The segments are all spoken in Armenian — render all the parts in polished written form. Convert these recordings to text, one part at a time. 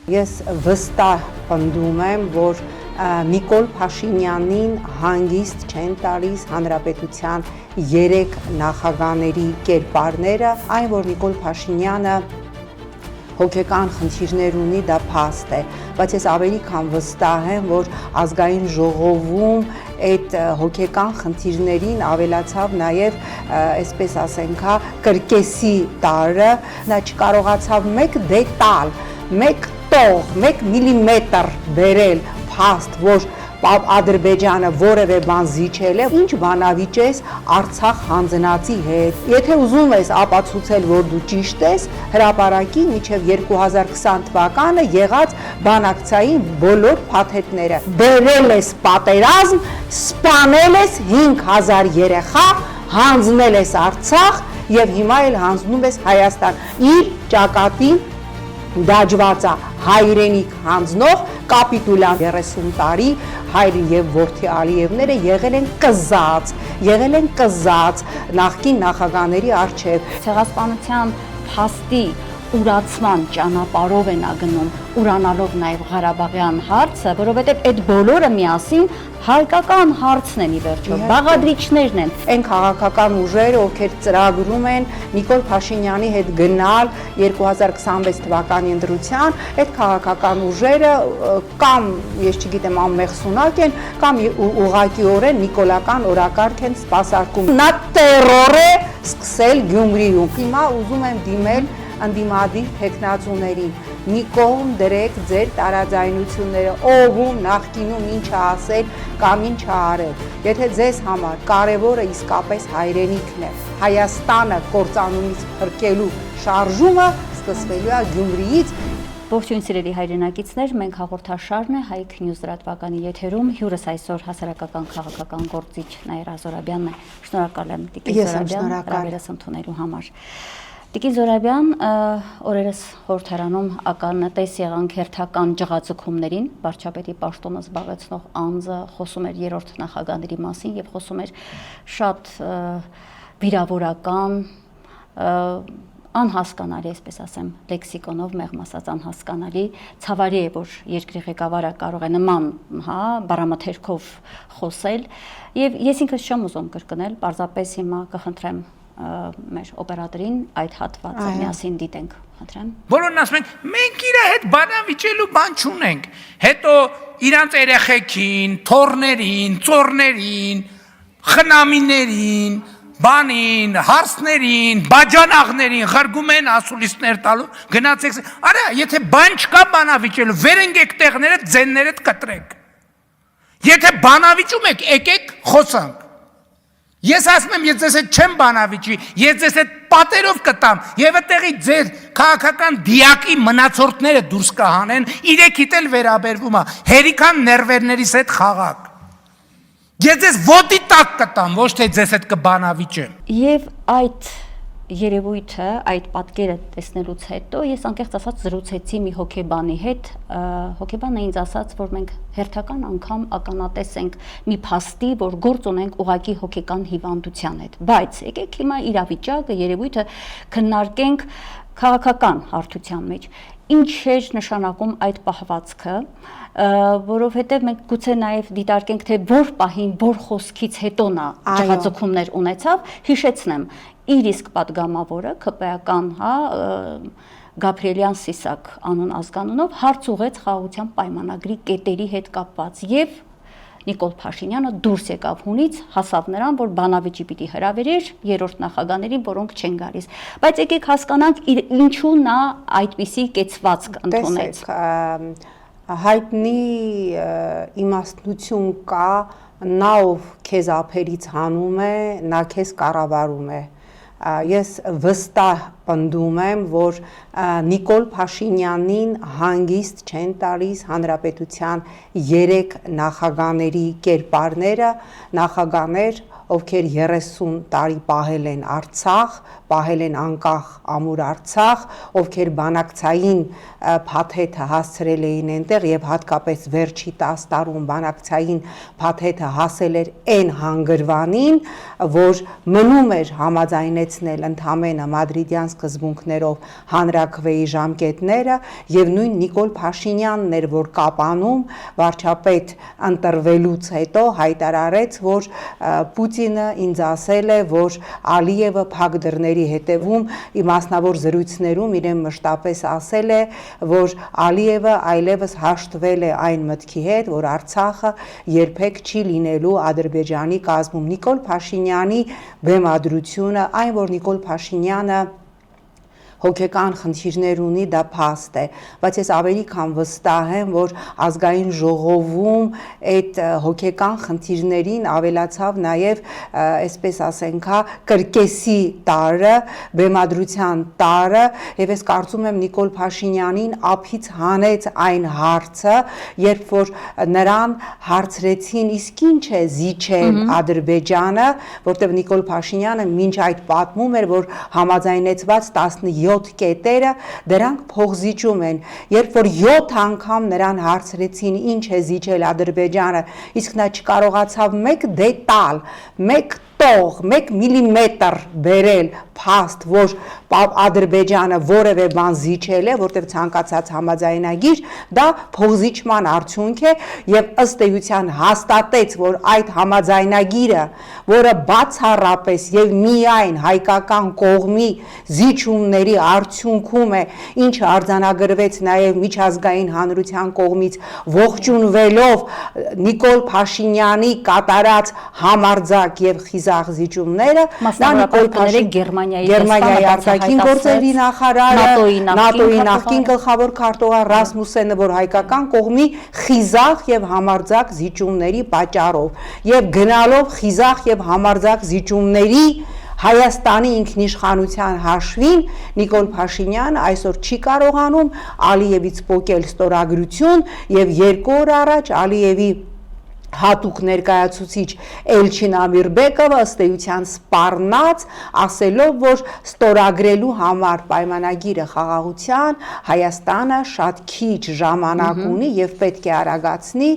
Ես վստահ պնդում եմ, որ Նիկոլ Փաշինյանին հանգիստ չեն տալիս հանրապետության 3 նախագահների կերպարները, այն որ Նիկոլ Փաշինյանը հոգեկան խնդիրներ ունի, դա փաստ է, բայց ես ավելի քան վստահ եմ, որ ազգային ժողովում այդ հոգեկան խնդիրներին ավելացավ նաև, այսպես ասենք, կրկեսի տարը, նա չկարողացավ մեկ դետալ, մեկ տող, մեկ միլիմետր բերել փաստ, որ Ադրբեջանը որևէ բան զիջել է, ինչ բանավիճ ես Արցախ հանձնածի հետ։ Եթե ուզում ես ապացուցել, որ դու ճիշտ ես, հրապարակի մինչև 2020 թվականը եղած բանակցային բոլոր փաթեթները։ Բերել ես պատերազմ, սպանել ես 5000 երեխա, հանձնել ես Արցախ եւ հիմա էլ հանձնում ես Հայաստան։ Իր ճակատին դաջվածա հայրենիք հանձնող կապիտուլյան 30 տարի հայր եւ որդի Ալիևները եղել են կզած նախկին նախագահների արչեւ ցեղասպանության փաստի ուրացման ճանապարհով են գնում, ուրանալով նաև Ղարաբաղյան հարցը, որովհետև այդ բոլորը միասին հայկական հարցն են ի վերջո, բաղադրիչներն են։ Այն քաղաքական ուժերը, ովքեր ծրագրում են Նիկոլ Փաշինյանի հետ գնալ 2026 թվականի ընտրության, այդ քաղաքական ուժերը կամ, ես չգիտեմ, անմեղսունակ են, կամ ուղղակիորեն նիկոլական օրակարգ են սպասարկում։ Նա տերոր է սկսել Գյումրիում։ Հիմա ուզում եմ դիմել ընդդիմադիր թեկնածուներին, մի կողմ դրեք ձեր տարաձայնությունները, ով նախկինում ինչ ասել կամ ինչ արել։ Եթե ձեզ համար կարևորը իսկապես հայրենիքն է, Հայաստանը կործանումից փրկելու շարժումը սկսվելու է Գյումրիից։ Ողջույն սիրելի հայրենակիցներ, մենք հաղորդաշարն է Հայք News լրատվականի եթերում, հյուրս այսօր հասարակական քաղաքական գործիչ Նաիրա Զորաբյանն է։ Շնորհակալ եմ Տիկին Զորաբյան հրավերս ընդունելու համար։ Տիկին Զորաբյան, օրերս խորհրդարանում ականատես եղանք հերթական ջղաձգումներին, վարչապետի պաշտոնը զբաղեցնող անձը խոսում էր երրորդ նախագահների մասին եւ խոսում էր շատ վիրավորական, անհասկանալի, այսպես ասեմ, լեքսիկոնով մեղմ ասած անհասկանալի, ցավալի է, որ երկրի ղեկավարը կարող է նման, բառամթերքով խոսել եւ ես ինքս չեմ ուզում կրկնել, պարզապես հիմա կխնդրեմ մեր օպերատորին այդ հատվածը միասին դիտենք, խնդրեմ։ Բոլորն ասում են, մենք իր հետ բանավիճելու բան չունենք։ Հետո իրանց երեխեքին, թորներին, ծորներին, խնամիներին, բանին, հարսներին, բաջանաղներին խրգում են ասուլիսներ տալու, գնացեք, արա, եթե բան չկա բանավիճելու, վերենք եք տեղները, ձեններդ կտրեք։ Եթե բանավիճում եք, եկեք խոսանք։ Ես ասում եմ, ես ձեզ հետ չեմ բանավիճի, ես ձեզ հետ պատերով կտամ եւ այդտեղի ձեր քաղաքական դիակի մնացորդները դուրս կհանեն, իրեքիդ էլ վերաբերվում է, հերիքան ներվերներիս հետ խաղակ։ Ես ձեզ ոտի տակ կտամ, ոչ թե ձեզ հետ կբանավիճեմ։ Եվ այդ երևույթը, այդ պատկերը տեսնելուց հետո ես անկեղծ ասած զրուցեցի մի հոգեբանի հետ, հոգեբանը ինձ ասաց, որ մենք հերթական անգամ ականատես ենք մի փաստի, որ գործ ունենք ուղակի հոգեկան հիվանդության հետ, բայց եկեք հիմա իրավիճակը, երևույթը քննարկենք քաղաքական հարթության մեջ, ինչ էր նշանակում այդ պահվածքը, որովհետև մենք գուցե նաև դիտարկենք, թե որ պահին, որ խոսքից հետո նա ջղաձգումներ ունեցավ, հիշեցնեմ, իր իսկ պատգամավորը, ԿՊ-ական, Գաբրիելյան Սիսակ անուն ազգանունով հարց ուղեց խաղաղության պայմանագրի կետերի հետ կապված եւ Նիկոլ Փաշինյանը դուրս եկավ հունից, հասավ նրան, որ բանավիճի պիտի հրավերեր երրորդ նախագահներին, որոնք չեն գալիս։ Բայց եկեք հասկանանք ինչու նա այդպիսի կեցվածք ընդունեց։ Հայտնի իմաստնություն կա, նա ով քեզ ափերից հանում է, նա քեզ կառավարում է։ Ես վստահ պնդում եմ, որ Նիկոլ Փաշինյանին հանգիստ չեն տալիս հանրապետության 3 նախագահների կերպարները, նախագահներ, ովքեր 30 տարի պահել են Արցախ, պահել են անկախ ամուր Արցախ, ովքեր բանակցային փաթեթը հասցրել էին այնտեղ եւ հատկապես վերջի 10 տարում բանակցային փաթեթը հասել էր այն հանգրվանին, որ մնում էր համաձայնեցնել ընդամենը մադրիդյան սկզբունքներով հանրաքվեի ժամկետները եւ նույն Նիկոլ Փաշինյանն էր, որ կապանում վարչապետ ընտրվելուց հետո հայտարարեց, որ Պուտինը ինձ ասել է, որ Ալիևը փակ դռների հետևում մասնավոր զրույցներում իրեն մշտապես ասել է, որ Ալիևը այլևս հաշտվել է այն մտքի հետ, որ Արցախը երբեք չի լինելու Ադրբեջանի կազմում։ Նիկոլ Փաշինյանի բեմադրությունը, այն որ Նիկոլ Փաշինյանը հոգեկան խնդիրներ ունի, դա փաստ է, բայց ես ավելի քան վստահ եմ, որ ազգային ժողովում այդ հոգեկան խնդիրներին ավելացավ նաև, այսպես ասենք, կրկեսի տարը, բեմադրության տարը, եւ ես կարծում եմ Նիկոլ Փաշինյանին ափից հանեց այն հարցը, երբ որ նրան հարցրեցին, իսկ ինչ է զիջել Ադրբեջանը, որտեղ Նիկոլ Փաշինյանը մինչ այդ պատմում էր, որ համաձայնեցված 17 կետերը դրանք փողզիջում են, երբ որ 7 անգամ նրան հարցրեցին ինչ է զիջել Ադրբեջանը, իսկ նա չկարողացավ մեկ դետալ, մեկ տող, 1 միլիմետր բերել փաստ, որ Ադրբեջանը որևէ բան զիջել է, որտեղ ցանկացած համաձայնագիր, դա փողզիջման արդյունք է եւ ըստ էության հաստատեց, որ այդ համաձայնագիրը, որը բացառապես եւ միայն հայկական կողմի զիջումների արդյունքում է, ինչը արձանագրվեց նաև միջազգային հանրության կողմից ողջունվելով Նիկոլ Փաշինյանի կատարած համարձակ եւ խիզախ զիջումները, դա Նիկոլ Փաշինյանի Գերմանիայի արտաքին գործերի նախարարը, ՆԱՏՕ-ի նախկին գլխավոր քարտուղար Ռասմուսենը, որ հայկական կողմի խիզախ եւ համարձակ զիջումների պատճառով եւ գնալով խիզախ եւ համարձակ զիջումների Հայաստանի ինքնիշխանության հաշվին Նիկոլ Փաշինյանը այսօր չի կարողանում Ալիևից պոկել ստորագրություն եւ 2 օր առաջ Ալիևի հատուկ ներկայացուցիչ Էլչին Ամիրբեկովը ըստ էության սպառնաց, ասելով, որ ստորագրելու համար պայմանագիրը խաղաղության Հայաստանը շատ քիչ ժամանակ ունի եւ պետք է արագացնի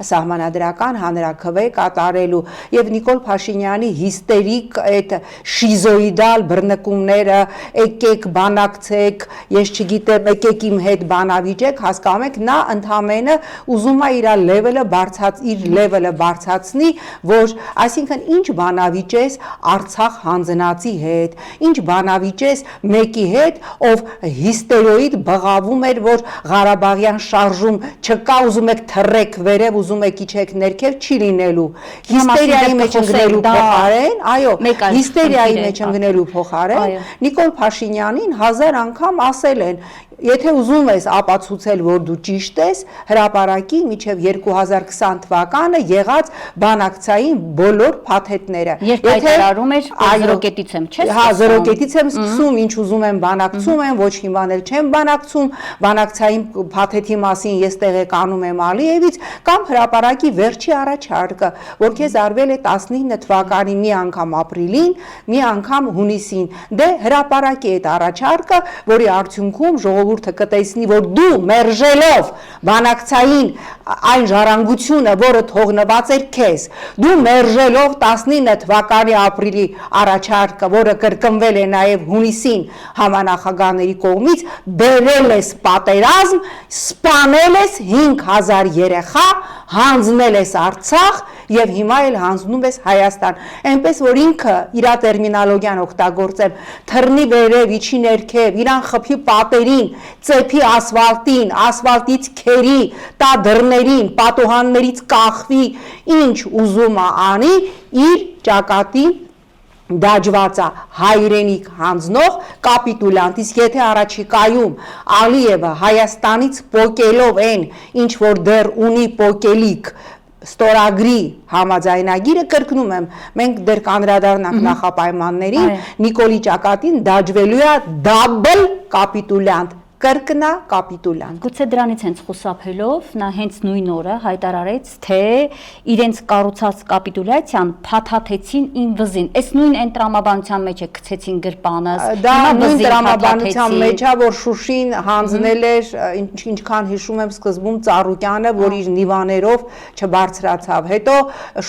սահմանադրական հանրաքվե կատարելու եւ Նիկոլ Փաշինյանի հիստերիկ այդ շիզոիդալ բռնկումները, եկեք բանակցեք, ես չգիտեմ, եկեք իմ հետ բանավիճեք, հասկանում եք, նա ընդամենը ուզում է իր լեվելը բարձրացնի, որ այսինքն ինչ բանավիճես Արցախ հանձնածի հետ, ինչ բանավիճես մեկի հետ, ով հիստերոիդ բղավում էր, որ Ղարաբաղյան շարժում չկա, ուզում եք թռեք վերև, ուզում եք իջեք ներքև, չի լինելու։ Հիստերիայի մեջ ընկնելու փոխարեն, այո, հիստերիայի մեջ ընկնելու փոխարեն Նիկոլ Փաշինյանին 1000 անգամ ասել են, եթե ուզում ես ապացուցել, որ դու ճիշտ ես, հրապարակի մինչև 2020 թվականը եղած բանակցային բոլոր փաթեթները։ Երբ հայտարարում էր, զրոկետից եմ, չես սկսում։ Հա, զրոկետից եմ սկսում, ինչ ուզում եմ բանակցում եմ, ոչ մի բան էլ չեմ բանակցում, բանակցային փաթեթի մասին ես տեղեկանում եմ Ալիևից, կամ հրապարակի վերջի առաջարկը, որ քեզ արվել է 19 թվականի մի անգամ ապրիլին, մի անգամ հունիսին։ Դե հրապարակի այդ առաջարկը, որի արդյունքում ժողովուրդը կտեսնի, որ դու մերժելով բանակցային այն ժառանգությունը, որը թողնված էր քեզ, դու մերժելով 19 թվականի ապրիլի առաջարկը, որը կրկնվել է նաև հունիսին համանախագահների կողմից, բերել ես պատերազմ, սպանել ես 5000 երեխա, հանձնել ես Արցախ եւ հիմա էլ հանձնում ես Հայաստան, այնպես որ ինքը իր տերմինոլոգիան օգտագործեմ, թռնի վերև, իջի ներքև, իրան խփի պատերին, ծեփի ասֆալտին, ասֆալտից քերի, տա դռներին, պատուհաններից կախվի, ինչ ուզում է անի, իր ճակատին դաջված է հայրենիք հանձնող կապիտուլյանտ, իսկ եթե առաջիկայում Ալիևը Հայաստանից պոկելով են, ինչ որ դեռ ունի պոկելիք, ստորագրի համաձայնագիրը, կրկնում եմ, մենք դեռ կանդրադառնանք նախապայմաններին, Նիկոլի ճակատին դաջվելու է դաբլ կապիտուլյանտ, կրկնա կապիտուլան։ Գուցե դրանից հենց խուսափելով նա հենց նույն օրը հայտարարեց, թե իրենց կառուցած կապիտուլյացիան փաթաթեցին ին վզին։ Այս նույն այն տրամաբանության մեջ է գցեցին գրպանս։ Դա նույն տրամաբանության մեջ է, որ Շուշին հանձնել էր, ինչքան հիշում եմ սկզբում Ծառուկյանը, որ իր նիվաներով չբարձրացավ։ Հետո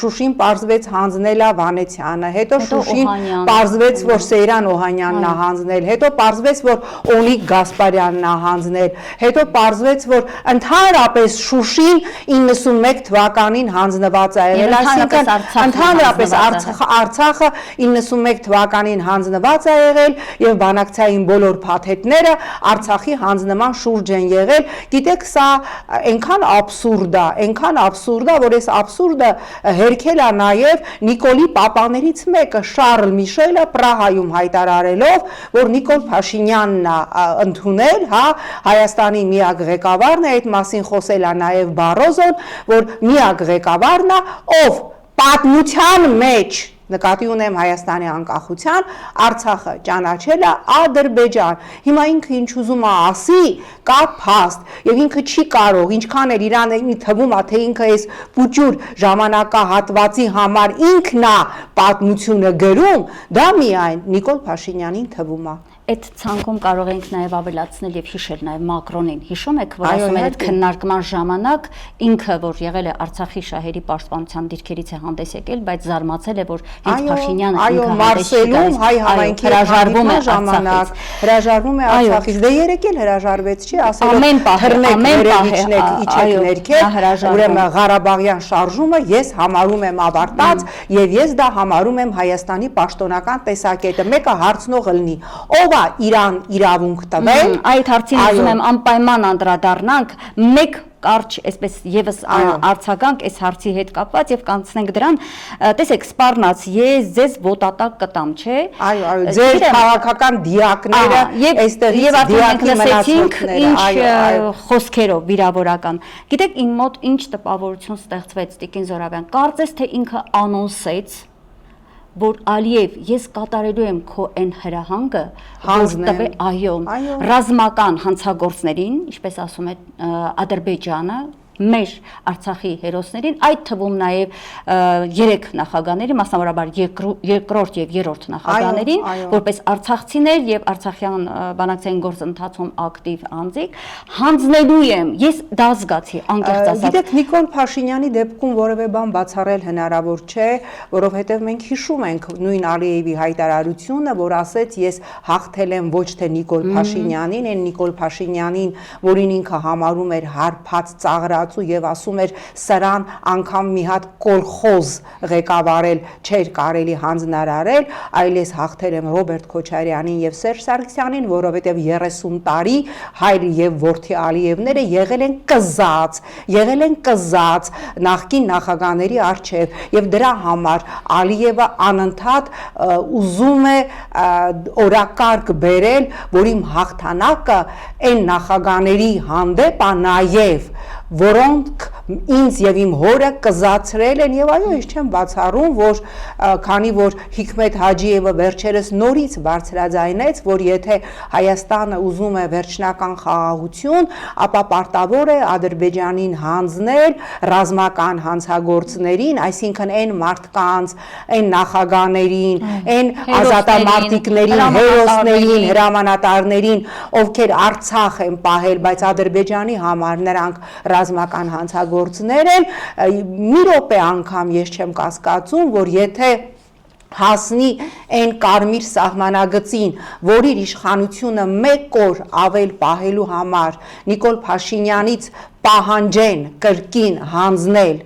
Շուշին պարզվեց հանձնել է Վանեցյանը, հետո Շուշին պարզվեց, որ Սեյրան Օհանյանն է հանձնել, հետո պարզվեց, որ Օնիկ Գասպարյանն է հանձնել, հետո պարզվեց, որ ընդհանրապես Շուշին 91 թվականին հանձնված է եղել, այսինքն ընդհանրապես Արցախը 91 թվականին հանձնված է եղել եւ բանակցային բոլոր փաթեթները Արցախի հանձնման շուրջ են եղել։ Գիտեք, սա այնքան աբսուրդ է, որ այս աբսուրդը հերքել է նաեւ Նիկոլի պապաներից մեկը Շարլ Միշելը Պրահայում հայտարարելով, որ Նիկոլ Փաշինյանն է ընդունել, հա, Հայաստանի միակ ղեկավարն է, այդ մասին խոսել է նաև Բարոզոն, որ միակ ղեկավարն է, ով պատմության մեջ, նկատի ունեմ Հայաստանի անկախության, Արցախը ճանաչել է Ադրբեջան։ Հիմա ինքը ինչ ուզում է ասի, կա փաստ, եւ ինքը չի կարող, ինչքան էլ իրան թվում է, թե ինքը այս փուճուր ժամանակահատվածի համար ինքն է պատմությունը գրում, դա միայն Նիկոլ Փաշինյանին թվում է։ Այդ ցանկում կարող ենք նաև ավելացնել եւ հիշել նաև Մակրոնին։ Հիշում եք, որ ասում էր այդ քննարկման ժամանակ ինքը, որ եղել է Արցախի շահերի պաշտպանության դիրքերից է հանդես եկել, բայց զարմացել է, որ հենց Փաշինյանը ինքը Մարսելում հայ համայնքի հրաժարվում է ժամանակ, հրաժարվում է Արցախից։ Դե երեք էլ հրաժարվեց, չի, ասելով թռնեք իջեք ներքև, ուրեմն Ղարաբաղյան շարժումը ես համարում եմ ավարտած եւ ես դա համարում եմ Հայաստանի պաշտոնական տեսակետը։ Մեկը հարցնողը լինի, ով Իրան իրավունք տվել, այդ հարցին ուզում եմ անպայման անդրադառնանք, մեկ կարճ այսպես եւս արձագանք այս հարցի հետ կապված եւ կանցնենք դրան, տեսեք, սպառնաց, ես ձեզ ոտատակ կտամ, չէ։ Այո, ձեր քաղաքական դիակները այստեղից դիակի մնացորդները, ինչ խոսքերով վիրավորական։ Գիտեք, իմ մոտ ինչ տպավորություն ստեղծվեց Տիկին Զորաբյան, կարծես թե ինքը անոնսեց, որ Ալիև, ես կատարելու եմ քո այն հրահանգը, որ տվե, այո, ռազմական հանցագործներին, ինչպես ասում է Ադրբեջանը, մեր Արցախի հերոսներին, այդ թվում նաև 3 նախագահների, մասնավորաբար երկրորդ եւ երրորդ նախագահներին, որպես արցախցիներ եւ արցախյան բանակցային գործընթացում ակտիվ անձիկ, հանձնելու եմ, ես դա զգացի, անկեղծ ասած։ Գիտեք, Նիկոլ Փաշինյանի դեպքում որևէ բան բացառել հնարավոր չէ, որովհետեւ մենք հիշում ենք նույն Ալիևի հայտարարությունը, որ ասեց, ես հաղթել եմ ոչ թե Նիկոլ Փաշինյանին, այն Նիկոլ Փաշինյանին, որին ինքը համարում էր հարբած ծաղրած եւ ասում էր սրան անգամ մի հատ կոլխոզ ղեկավարել չէր կարելի հանձնարարել, այլ ես հաղթել եմ Ռոբերտ Քոչարյանին եւ Սերժ Սարգսյանին, որովհետեւ 30 տարի հայր եւ որդի Ալիևները եղել են կզած նախկին նախագահների արչեւ եւ դրա համար Ալիևը անընդհատ ուզում է օրակարգ բերել, որ իմ հաղթանակը այն նախագահների հանդեպ է նաեւ, որոնք ինձ եւ իմ հորը կզացրել են եւ այո, ես չեմ բացառում, որ քանի որ Հիկմետ Հաջիևը վերջերս նորից բարձրաձայնեց, որ եթե Հայաստանը ուզում է վերջնական խաղաղություն, ապա պարտավոր է Ադրբեջանին հանձնել ռազմական հանցագործներին, այսինքն այն մարդկանց, այն նախագահներին, այն ազատամարտիկներին, հերոսներին, հրամանատարներին, ովքեր Արցախ են պահել, բայց Ադրբեջանի համար նրանք ռազմական հանցագործներ են, մի րոպե անգամ ես չեմ կասկածում, որ եթե հասնի այն կարմիր սահմանագծին, որ իր իշխանությունը մեկ օր ավել պահելու համար Նիկոլ Փաշինյանից պահանջեն կրկին հանձնել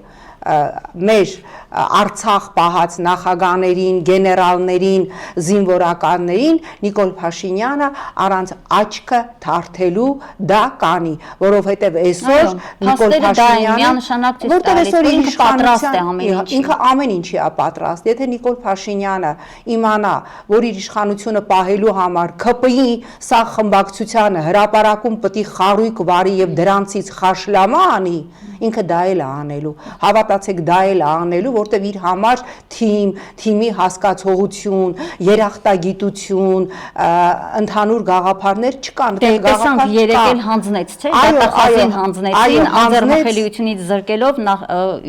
մեր Արցախ պահած նախագահներին, գեներալներին, զինվորականներին, Նիկոլ Փաշինյանը առանց աչքը թարթելու դա կանի, որովհետև այսօր Նիկոլ Փաշինյանը, որտեղ այսօր ինքը ամեն ինչի է պատրաստ, եթե Նիկոլ Փաշինյանը իմանա, որ իր իշխանությունը պահելու համար ՔՊԻ սա խմբակցությանը հրապարակում պետք է խարույկ վարի եւ դրանցից խաշլամա անի, ինքը դա էլ է անելու, հավատա մտածեք դա էլ անելու, որտեղ իր համար թիմի հասկացողություն, երախտագիտություն, ընդհանուր գաղափարներ չկան։ Տեսանք երեք էլ հանձնեց, չէ՞, դատախազին հանձնեցին, անձեռնախելիությունից զրկելով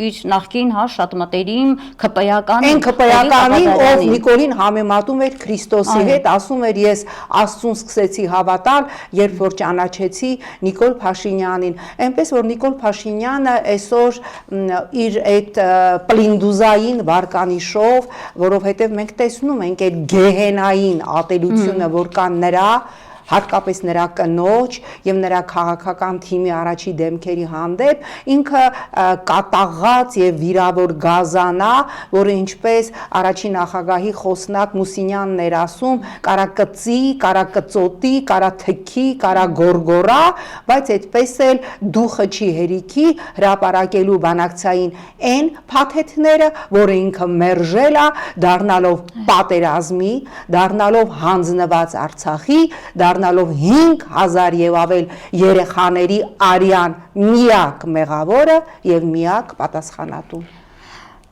իր նախկին շատ մտերիմ ԿՊ-ականին, այն ԿՊ-ականին, ով Նիկոլին համեմատում էր Քրիստոսի հետ, ասում էր ես Աստծուն սկսեցի հավատալ, երբ որ ճանաչեցի Նիկոլ Փաշինյանին, այնպես որ Նիկոլ Փաշինյանը այսօր իր այդ պլինդուզային վարկանիշով, որովհետև մենք տեսնում ենք այդ գեհենային ատելությունը, որ կան նրա, հատկապես նրա կնոջ եւ նրա քաղաքական թիմի առաջի դեմքերի հանդեպ, ինքը կատաղած եւ վիրավոր գազանա, որը ինչպես առաջին նախագահի խոսնակ Մուսինյանն էր ասում, կարա կծի, կարա կծոտի, կարա թքի, կարա գորգորա, բայց այդպես էլ դուխը չի հերիքի հրապարակելու բանակցային այն փաթեթները, որը ինքը մերժել է, դառնալով պատերազմի, դառնալով հանձնված Արցախի, դառնալով 5000 եւ ավել երեխաների արյան միակ մեղավորը եւ միակ պատասխանատուն։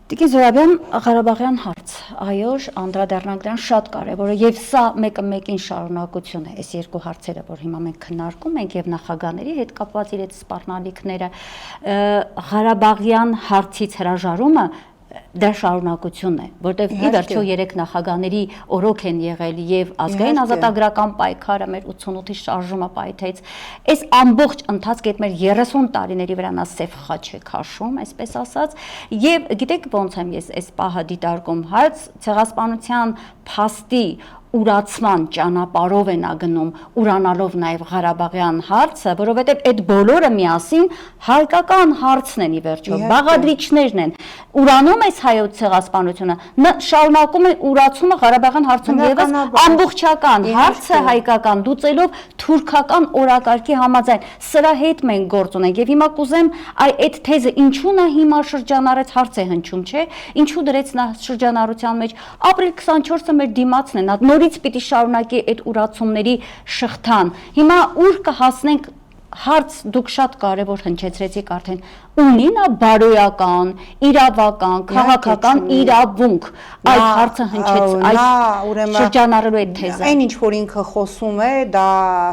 Տիկին Զորաբյան, Ղարաբաղյան հարց, այո, անդրադառնանք դրան շատ կարևոր է եւ սա մեկը մեկին շարունակություն է, այս երկու հարցերը, որ հիմա մենք քննարկում ենք եւ նախագաների հետ կապված իր այդ սպառնալիքները, Ղարաբաղյան հարցից հրաժարումը դա շարունակություն է, որտեղ ի վերջո երեք նախագաների օրոք են եղել եւ ազգային ազատագրական պայքարը մեր 88-ի շարժումը պայթեց, այս ամբողջ ընթացքը այդ մեր 30 տարիների վրա նա սև խաչ է քաշում, այսպես ասած, եւ գիտեք ոնց եմ ես այս պահը դիտարկում, հարց ցեղասպանության փաստի ուրացման ճանապարհով են ագնում, ուրանալով նաև Ղարաբաղյան հարցը, որովհետև այդ բոլորը միասին հայկական հարցն են ի վերջո, բաղադրիչներն են։ Ուրանում այս հայոց ցեղասպանությունը, շարունակում է ուրացումը Ղարաբաղյան հարցում եւս ամբողջական հարցը հայկական դուծելով թուրքական օրակարգի համաձայն։ Սրա հետ մենք գործ ունենք եւ հիմա կուզեմ այդ թեզը ինչու նա հիմա շրջանառեց հարց է հնչում, չէ՞։ Ինչու դրեց նա շրջանառության մեջ ապրիլ 24-ը մեր դիմացն է, նորից պիտի շարունակի այդ ուրացումների շղթան։ Հիմա ուր կհասնենք հարց դուք շատ կարևոր հնչեցրեցիք արդեն ունի նա բարոյական, իրավական, քաղաքական իրավունք այդ հարցը հնչեց այդ շրջանառելու այդ թեզը։ Այն ինչ որ ինքը խոսում է, դա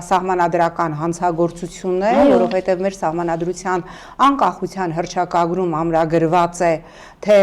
սահմանադրական հանցագործություն է, որովհետև մեր սահմանադրության անկախության հռչակագրում ամրագրված է թե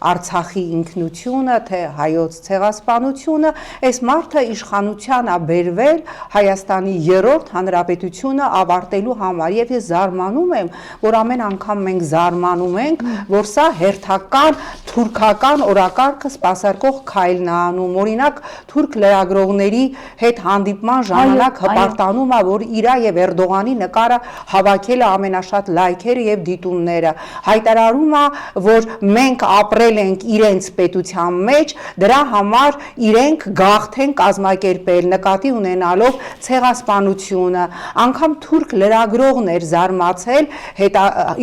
Արցախի ինքնությունը, թե հայոց ցեղասպանությունը, այս մարդը իշխանության է բերվել Հայաստանի երրորդ հանրապետությունը ավարտելու համար եւ ես զարմանում եմ, որ ամեն անգամ մենք զարմանում ենք, որ սա հերթական թուրքական օրակարգը սպասարկող քայլն է անում, օրինակ թուրք լրագրողների հետ հանդիպման ժամանակ հպարտանում է, որ իրա եւ Էրդողանի նկարը հավաքել է ամենաշատ լայքերը եւ դիտումները, հայտարարում է, որ մենք ապրել ենք իրենց պետության մեջ, դրա համար իրենք գաղթ են կազմակերպել, նկատի ունենալով ցեղասպանությունը, անգամ թուրք լրագրողն էր զարմացել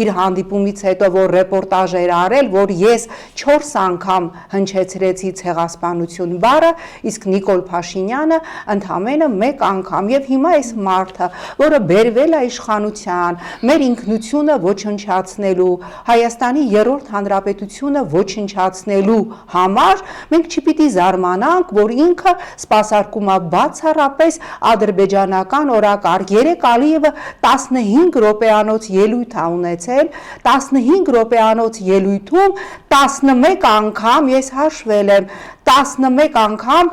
իր հանդիպումից հետո, որ ռեպորտաժ էր արել, որ ես 4 անգամ հնչեցրեցի ցեղասպանություն բառը, իսկ Նիկոլ Փաշինյանը ընդամենը 1 անգամ եւ հիմա այս մարդը, որը բերվել է իշխանության, մեր ինքնությունը ոչնչացնելու, Հայաստանի երրորդ հանրապետությունը ոչնչացնելու համար մենք չպիտի զարմանանք, որ ինքը սպասարկում է բացառապես ադրբեջանական օրակարգ։ Երեք Ալիևը 15 րոպեանոց ելույթ է ունեցել, 15 րոպեանոց ելույթում 11 անգամ ես հաշվել եմ, 11 անգամ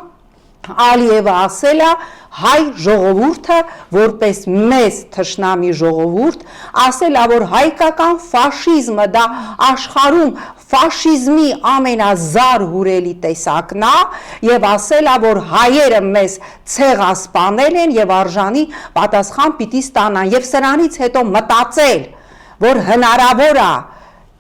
Ալիևը ասել է հայ ժողովուրդը որպես մեծ թշնամի ժողովուրդ, ասել է, որ հայկական ֆաշիզմը դա աշխարհում ֆաշիզմի ամենազարհուրելի տեսակն է եւ ասել է, որ հայերը մեզ ցեղասպանել են եւ արժանի պատասխան պիտի ստանան եւ սրանից հետո մտածել, որ հնարավոր է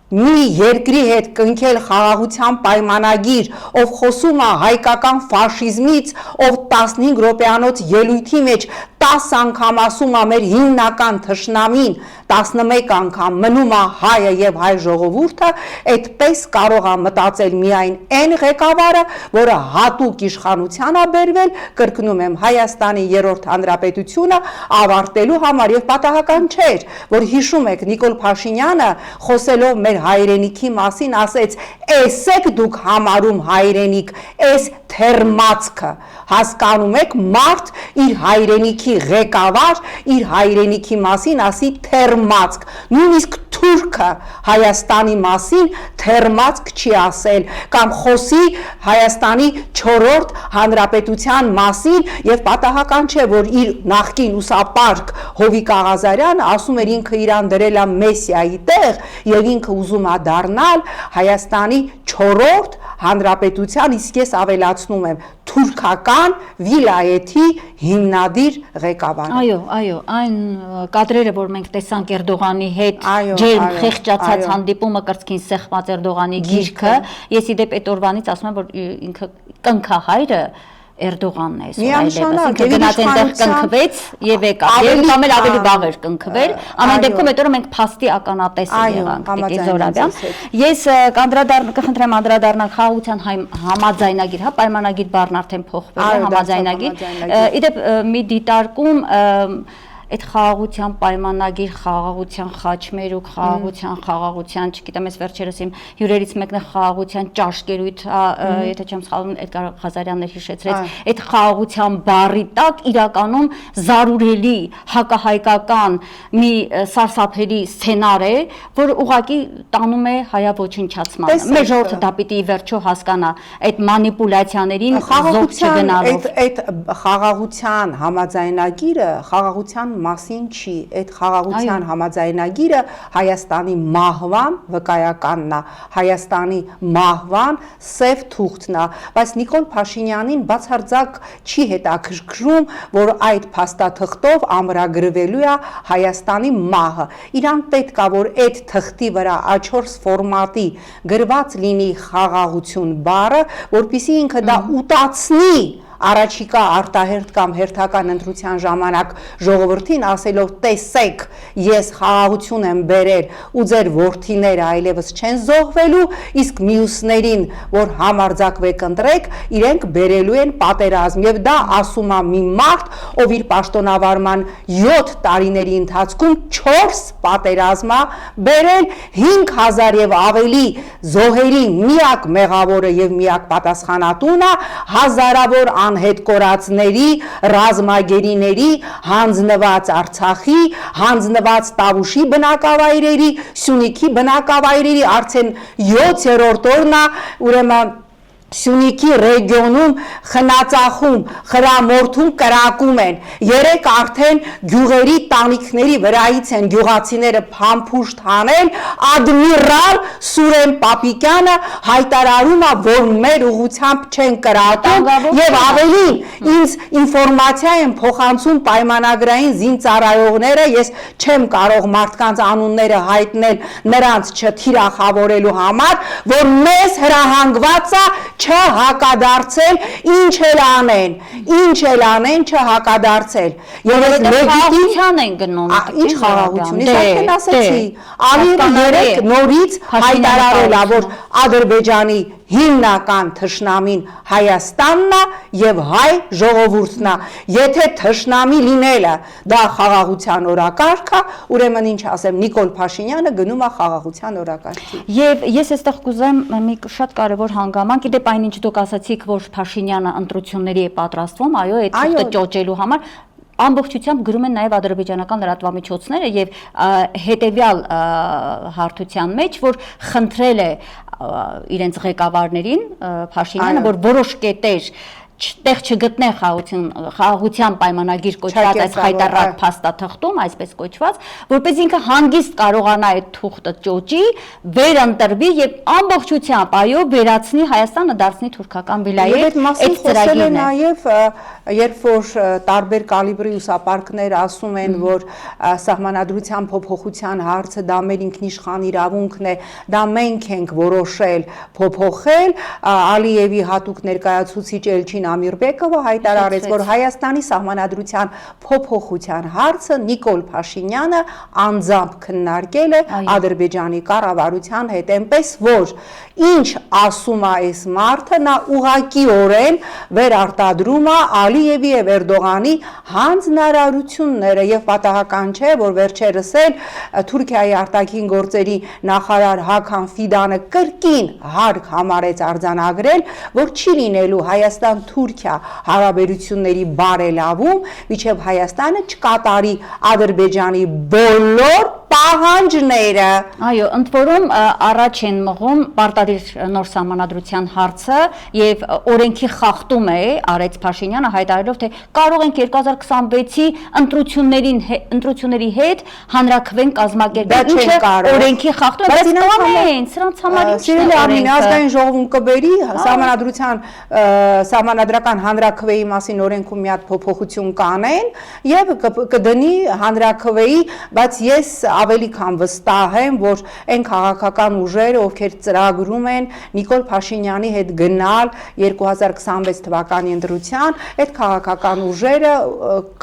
մի երկրի հետ կնքել խաղաղության պայմանագիր, ով խոսում է հայկական ֆաշիզմից, ով 15 րոպեանոց ելույթի մեջ 10 անգամ ասում է մեր հիմնական թշնամին, 11 անգամ մնում է հայը եւ հայ ժողովուրդը, այդպես կարող է մտածել միայն այն ղեկավարը, որը հատուկ իշխանության է բերվել, կրկնում եմ, Հայաստանի երրորդ հանրապետությունը ավարտելու համար եւ պատահական չէր, որ հիշում եք Նիկոլ Փաշինյանը խոսելով մեր հայրենիքի մասին, ասեց. «Էսեք դուք համարում հայրենիք, էս թերմացքը»։ Հասկանում եք, մարդ իր հայրենիքի ղեկավար, իր հայրենիքի մասին ասի թերմացք։ Նույնիսկ թուրքը Հայաստանի մասին թերմացք չի ասել, կամ խոսի Հայաստանի 4-րդ հանրապետության մասին, եւ պատահական չէ, որ իր նախկին ուսապարկ Հովիկ Աղազարյանը ասում էր ինքը իրան դրել է Մեսիայի տեղ եւ ինքը ուզում է դառնալ Հայաստանի 4-րդ հանրապետության, իսկ ես ավելացնում եմ թուրքական վիլայեթի հիմնադիր ղեկավարը։ Այո, այն կադրերը, որ մենք տեսանք Էրդողանի հետ ջերմ խեղճացած հանդիպումը կրծքին սեղմած Էրդողանի գիրքը, ես իդեպ այդ օրվանից ասում եմ, որ ինքը կնքահայրը Էրդողանն է, միանշանակ գնաց այնտեղ կնքվեց եւ եկավ, եւ կամ էլ ավելի վաղ էր կնքվել, ամեն դեպքում այդ օրը մենք փաստի ականատես եղանք Տիկին Զորաբյան։ Ես կխնդրեմ անդրադառնալ խաղաղության համաձայնագիր, հա, պայմանագիր բառն արդեն փոխվել է, համաձայնագիր։ Իդեպ մի դիտարկում այդ խաղաղության պայմանագիր, խաղաղության խաչմերուկ, խաղաղության, չգիտեմ, ես վերջերս իմ հյուրերից մեկն է խաղաղության ճաշկերույթ, եթե չեմ սխալվում, Էդգար Ղազարյանն էլ հիշեցրեց, այդ խաղաղության բառի տակ իրականում զարուրելի հակահայկական մի սարսափելի սցենար է, որ ուղղակի տանում է հայավոչնչացմանը։ Մեր ժողովուրդը դա պիտի ի վերջո հասկանա, այդ մանիպուլյացիաներին զոհ չգնալով։ Այդ խաղաղության համաձայնագիրը խաղաղության մասին չի, այդ խաղաղության համաձայնագիրը Հայաստանի մահվան վկայականն է, Հայաստանի մահվան սև թուղթն է, բայց Նիկոլ Փաշինյանին բացարձակ չի հետաքրքրում, որ այդ փաստաթղթով ամրագրվելու է Հայաստանի մահը։ Իրան պետք է, որ այդ թղթի վրա A4 ֆորմատի գրված լինի խաղաղություն բառը, որպեսզի ինքը դա ուտացնի առաջիկա արտահերթ կամ հերթական ընտրության ժամանակ ժողովրդին, ասելով տեսեք, ես խաղաղություն եմ բերել ու ձեր որդիները այլևս չեն զոհվելու, իսկ մյուսներին, որ համարձակվեք ընտրեք, իրենք բերելու են պատերազմ, եւ դա ասում է մի մարդ, ով իր պաշտոնավարման 7 տարիների ընթացքում 4 պատերազմ է բերել, 5000 եւ ավելի զոհերի միակ մեղավորը եւ միակ պատասխանատուն է, հազարավոր անհետ կորածների, ռազմագերիների, հանձնված Արցախի, հանձնված Տավուշի բնակավայրերի, Սյունիքի բնակավայրերի, արդեն 7-րդ օրն է, ուրեմն Սյունիքի ռեգիոնում խնածախում, խրամորթում կրակում են, 3 արդեն գյուղերի տանիքների վրայից են գյուղացիները փամփուշտ հանել, ադմիրալ Սուրեն Պապիկյանը հայտարարում է, որ մեր ուղությամբ չեն կրակում եւ ավելին ինձ ինֆորմացիա են փոխանցում պայմանագրային զինծառայողները, ես չեմ կարող մարդկանց անունները հայտնել նրանց չթիրախավորելու համար, որ մեզ հրահանգված է չհակադարձել, ինչ էլ անեն չհակադարձել։ Եվ այս խաղաղության են գնում։ Ինչ խաղաղություն, ես արդեն ասեցի, Ալիևը 3 նորից հայտարարել է, որ Ադրբեջանի հիմնական թշնամին Հայաստանն է եւ հայ ժողովուրդն է։ Եթե թշնամի լինելը դա խաղաղության օրակարգ է, ուրեմն ինչ ասեմ, Նիկոլ Փաշինյանը գնում է խաղաղության օրակարգի։ Եվ ես այստեղ կուզեմ մի շատ կարևոր հանգամանք, իդեպ այնինչ դուք ասացիք, որ Փաշինյանը ընտրությունների է պատրաստվում, այո, այդ թուղթը ճոճելու համար ամբողջությամբ գրում են նաև ադրբեջանական լրատվամիջոցները եւ հետեւյալ հարթության մեջ, որ խնդրել է իրենց ղեկավարներին Փաշինյանը, որ որոշ կետեր տեղ չգտնեն խաղաղության պայմանագիր կոչված այս հայտարարած փաստաթղթում, այսպես կոչված, որպես ինքը հանգիստ կարողանա այդ թուղթը ճոճի, վերընտրվի եւ ամբողջությամբ այո վերացնի Հայաստանը, դարձնի թուրքական վիլայեթ, այդ ծրագիրն է։ Նաեւ երբ որ տարբեր կալիբրի ուսապարկներ ասում են, որ սահմանադրության փոփոխության հարցը դա մեր ինքնիշխան իրավունքն է, դա մենք ենք որոշել փոփոխել, Ալիևի հատուկ ներկայացուցիչ Էլչին Ամիրբեկովը հայտարարեց, որ Հայաստանի սահմանադրության փոփոխության հարցը Նիկոլ Փաշինյանը անձամբ քննարկել է Ադրբեջանի կառավարության հետ, այնպես որ ինչ ասում է այս մարդը, նա ուղղակիորեն վերարտադրում է Ալիևի եւ Էրդողանի հանձնարարությունները եւ պատահական չէ, որ վերջերս էլ Թուրքիայի արտաքին գործերի նախարար Հական Ֆիդանը կրկին հարկ համարեց արձանագրել, որ չի լինելու Հայաստան-Թուրքիա հարաբերությունների բարելավում, մինչև Հայաստանը չկատարի Ադրբեջանի բոլոր պահանջները։ Այո, ընդ որում առաջ են մղում պարտադիր նոր սահմանադրության հարցը եւ օրենքի խախտում է արեց Փաշինյանը հայտարարելով, թե կարող ենք 2026-ի ընտրությունների հետ հանրաքվեն կազմակերպել, ինչը օրենքի խախտում է, բայց սրանց համար ինչն է օրենքը։ Ազգային ժողովում կբերի սահմանադրության սահմանադրական հանրաքվեի մասին օրենքում մի հատ փոփոխություն կանեն եւ կդնի հանրաքվեի, բայց ես ավելի քան վստահ եմ, որ այն քաղաքական ուժերը, ովքեր ծրագրում են Նիկոլ Փաշինյանի հետ գնալ 2026 թվականի ընտրության, այդ քաղաքական ուժերը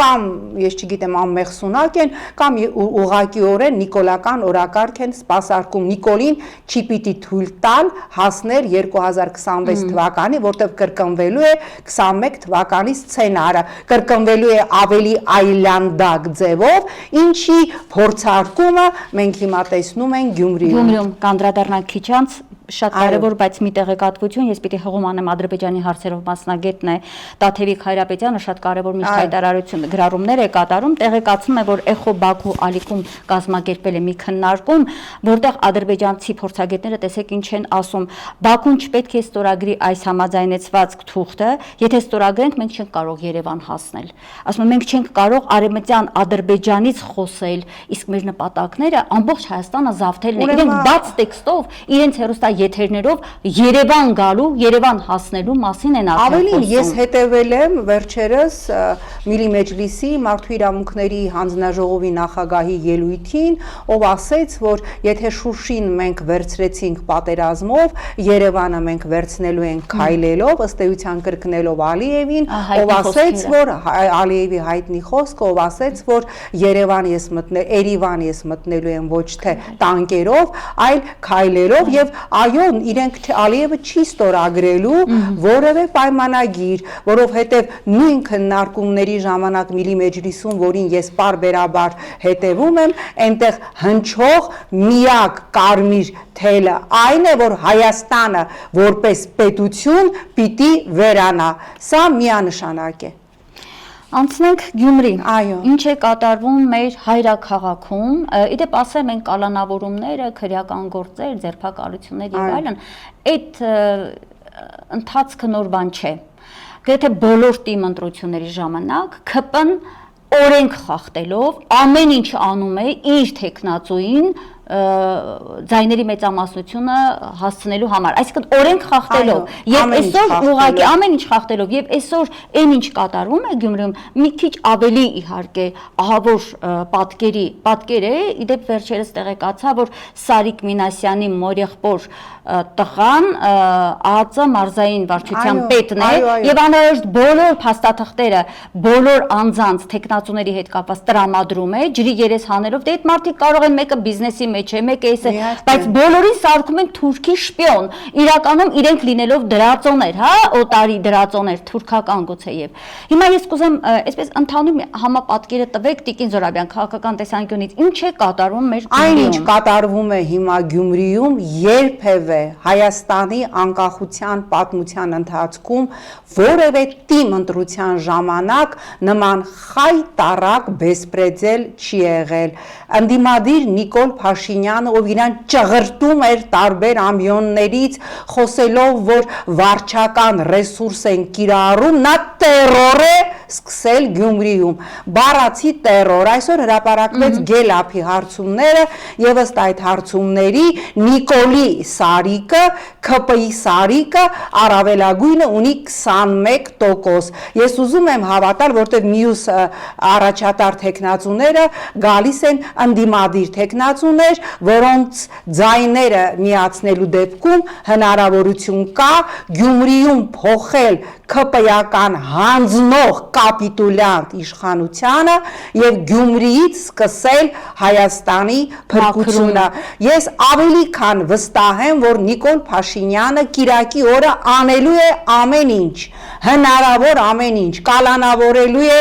կամ, ես չգիտեմ, անմեղսունակ են, կամ ուղղակիորեն նիկոլական օրակարգ են սպասարկում Նիկոլին չի պիտի թույլ տալ հասնել 2026 թվականի, որտեղ կրկնվելու է 21 թվականի սցենարը, կրկնվելու է ավելի այլանդակ ձևով, ինչի փորձարկումը մենք հիմա տեսնում ենք Գյումրիում կանդրադառնանք քիչ անց շատ կարևոր, բայց մի տեղեկատվություն, ես պիտի հղում անեմ Ադրբեջանի հարցերով մասնագետն է Տաթևիկ Հայրապետյանը, շատ կարևոր միշտ հայտարարություն գրառումներ է կատարում, տեղեկացնում է, որ Էխո Բաքու Ալիքում կազմակերպել է մի քննարկում, որտեղ ադրբեջանցի փորձագետները տեսեք ինչ են ասում, Բաքուն չպետք է ստորագրի այս համաձայնեցված թուղթը, եթե ստորագրենք մենք չենք կարող Երևան հասնել։ Ասում են մենք չենք կարող արևմտյան Ադրբեջանից խոսել, իսկ մեր նպատակները ամբողջ Հայաստանը զավթելն է, իրենք բաց տեքստով, իրենց հեռուստա եթերներով Երևան գալու, Երևան հասնելու մասին են արդեն Ավելին, ես հետևել եմ վերջերս Միլի Մեջլիսի մարդու իրավունքների հանձնաժողովի նախագահի ելույթին, ով ասեց, որ եթե Շուշին մենք վերցրեցինք պատերազմով, Երևանը մենք վերցնելու ենք քայլելով, ըստ էության կրկնելով Ալիևին, ով ասեց, որ Ալիևի հայտնի խոսքը, ով ասեց, որ Երևան ես մտնելու եմ ոչ թե տանկերով, այլ քայլերով եւ այո, իրենք Ալիևը չի ստորագրելու որևէ պայմանագիր, որովհետև նույն քննարկումների ժամանակ Միլի Մեջլիսում, որին ես պարբերաբար հետևում եմ, այնտեղ հնչող միակ կարմիր թելը այն է, որ Հայաստանը որպես պետություն պիտի վերանա։ Սա միանշանակ է։ Անցնենք Գյումրի։ Այո։ Ինչ է կատարվում մեր հայրաքաղաքում, իդեպ ասեմ են կալանավորումները, քրեական գործեր, ձերբակալություններ եւ այլն, այդ ընթացքը նոր բան չէ։ Գրեթե բոլոր թիմ ընտրությունների ժամանակ ԿՊ-ն օրենք խախտելով ամեն ինչ անում է իր տեխնացուին ձայների մեծամասնությունը հասցնելու համար, այսինքն օրենք խախտելով եւ այսօր ուղղակի ամեն ինչ խախտելով եւ այսօր այն ինչ կատարվում է Գյումրիում մի քիչ ավելի իհարկե ահավոր պատկեր է, իդեպ վերջերս տեղեկացա, որ Սարիկ Մինասյանի մորեղբոր տղան ԱԱԾ մարզային վարչության պետն է եւ անհրաժեշտ բոլոր փաստաթղթերը բոլոր անձանց տեխնացուների հետ կապված տրամադրում է ջրի երես հանելով, դե այդ մարդիկ կարող են մեկը բիզնեսի մեջ է, մեկը էս է, բայց բոլորին սարքում են թուրքի շպիոն, իրականում իրենք լինելով դրածոներ, հա, օտարի դրածոներ, թուրքական գուցեև։ Հիմա ես կուզեմ այսպես ընդհանուր համապատկերը տվեք Տիկին Զորաբյան քաղաքական տեսանկյունից, ինչ է կատարվում մեր Գյումրիում։ Այն ինչ կատարվում է հիմա Գյումրիում, երբևէ Հայաստանի անկախության պատմության ընթացքում որևէ թիմ ընտրության ժամանակ նման խայտառակ բեսպրեդել չի եղել։ Ընդդիմադիր Նիկոլ Փաշինյանը, ով իրան ճղրտում էր տարբեր ամբիոններից, խոսելով, որ վարչական ռեսուրս են կիրառում, նա տերոր է սկսել Գյումրիում։ Բառացի տերոր, այսօր հրապարակվեց Գելափի հարցումները եւ ըստ այդ հարցումների Նիկոլի Սարիկը, ՔՊ-ի Սարիկը առավելագույնը ունի 21%։ Ես ուզում եմ հավատալ, որտեղ մյուս առաջատար տեխնացուները գալիս են ընդդիմադիր տեխնացուներ, որոնց ձայները միացնելու դեպքում հնարավորություն կա Գյումրիում փոխել ՔՊ-ական հանձնող կապիտուլյանտ իշխանությանը եւ Գյումրիից սկսել Հայաստանի փրկությունը։ Ես ավելի քան վստահ եմ, որ Նիկոլ Փաշինյանը Կիրակի օրը անելու է ամեն ինչ, հնարավոր ամեն ինչ, կալանավորելու է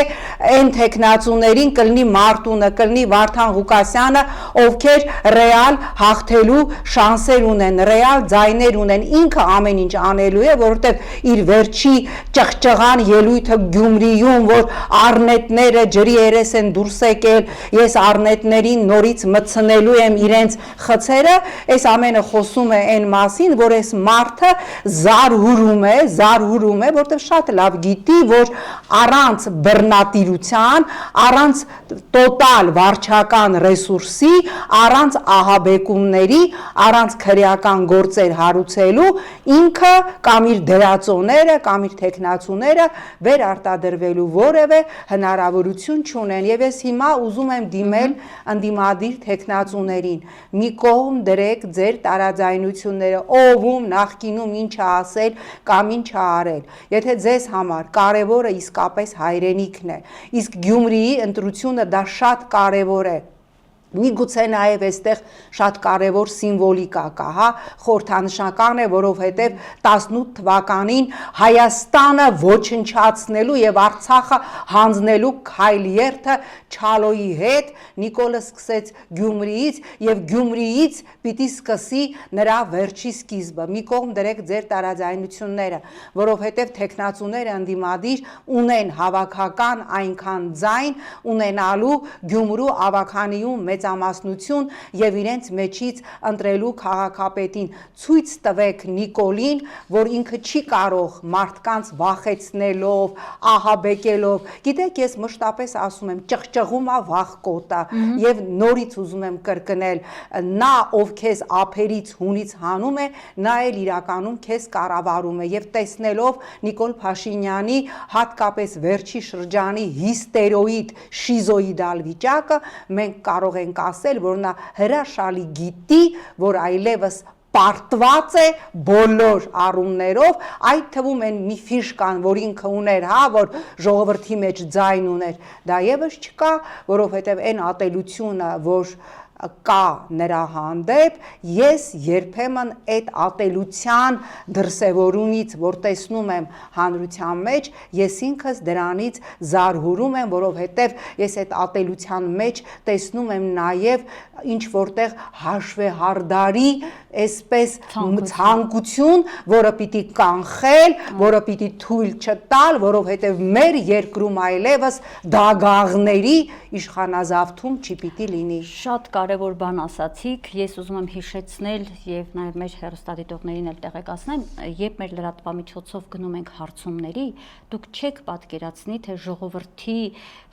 այն տեխնացուներին, կլինի Մարտունը, կլինի Վարդան Ղուկասյանը, ովքեր ռեալ հաղթելու շանսեր ունեն, ռեալ ձայներ ունեն, ինքը ամեն ինչ անելու է, որովհետև իր վերջի ճղճղան ելույթը Գյումրիում, որ առնետները ջրի երես են դուրս եկել, ես առնետներին նորից մտցնելու եմ իրենց խցերը, այս ամենը խոսում է այն մասին, որ այս մարդը զարհուրում է, որտեղ շատ լավ գիտի, որ առանց բռնատիրության, առանց տոտալ վարչական ռեսուրսի, առանց ահաբեկումների, առանց քրեական գործեր հարուցելու ինքը կամ իր դերածոները, կամ իր տեխնացուները վերարտադրվելու որևէ հնարավորություն չունեն եւ ես հիմա ուզում եմ դիմել ընդդիմադիր տեխնացուներին մի կողմ դրեք ձեր տարաձայնությունները ով նախկինում ինչ է ասել կամ ինչ է արել եթե ձեզ համար կարևորը իսկապես հայրենիքն է իսկ Գյումրիի ընտրությունը դա շատ կարևոր է Միգուցե նաև այստեղ շատ կարևոր սիմվոլիկա կա, հա, խորհրդանշական է, որովհետև 18 թվականին Հայաստանը ոչնչացնելու եւ Արցախը հանձնելու քայլերթը Չալոյի հետ Նիկոլը սկսեց Գյումրիից եւ Գյումրիից պիտի սկսի նրա վերջի սկիզբը։ Մի կողմ դրեք ձեր տարաձայնությունները, որովհետև տեխնացուները ընդդիմադիր ունեն հավաքական այնքան ձայն ունենալու Գյումրու ավականիում մեծամասնություն եւ իրենց մեջից ընտրելու քաղաքապետին ցույց տվեք Նիկոլին, որ ինքը չի կարող մարդկանց վախեցնելով, ահաբեկելով։ Գիտեք, ես մշտապես ասում եմ, ճղճղում է վախկոտը եւ նորից ուզում եմ կրկնել, նա ով քեզ ափերից հունից հանում է, նա էլ իրականում քեզ կառավարում է եւ տեսնելով Նիկոլ Փաշինյանի հատկապես վերջի շրջանի հիստերոիդ շիզոիդալ վիճակը, մենք կարող ենք ասել, որ նա հրաշալի գիտի, որ այլևս պարտված է բոլոր առումներով, այդ թվում են մի ֆիշկան, որ ինքը ուներ, հա, որ ժողովրդի մեջ ձայն ուներ, դա եւս չկա, որովհետեւ այն ատելությունը, որ կա նրա հանդեպ, ես երբեմն այդ ատելության դրսևորումից, որ տեսնում եմ հանրության մեջ, ես ինքս դրանից զարհուրում եմ, որովհետև ես այդ ատելության մեջ տեսնում եմ նաև ինչ որտեղ հաշվեհարդարի այսպես ցանկություն, որը պիտի կանխել, որը պիտի թույլ չտալ, որովհետև մեր երկրում այլևս դագաղների իշխանազավթում չի պիտի լինի։ Շատ կարևոր բան ասացիք, ես ուզում եմ հիշեցնել եւ նաեւ մեր հեռուստադիտողներին էլ տեղեկացնեմ, երբ մեր լրատվամիջոցով գնում ենք հարցումների, դուք չեք պատկերացնի, թե ժողովրդի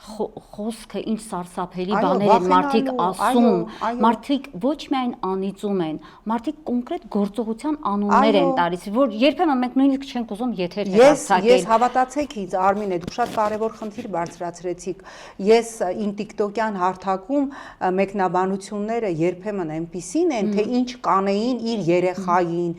խոսքը ինչ սարսափելի բաներ են մարդիկ ասում, մարդիկ ոչ միայն անիծում են, մարդիկ կոնկրետ գործողության անուններ են տալիս, որ երբեմն մենք նույնիսկ չենք ուզում եթեր հեռացակել։ Ես հավատացեք ինձ, Արմին, դուք շատ կարևոր խնդիր բարձրացրեցիք։ Ես ին TikTok-յան հարթակում մեկնաբանությունները երբեմն այնպիսին են, թե ինչ կանեին իր երեխային,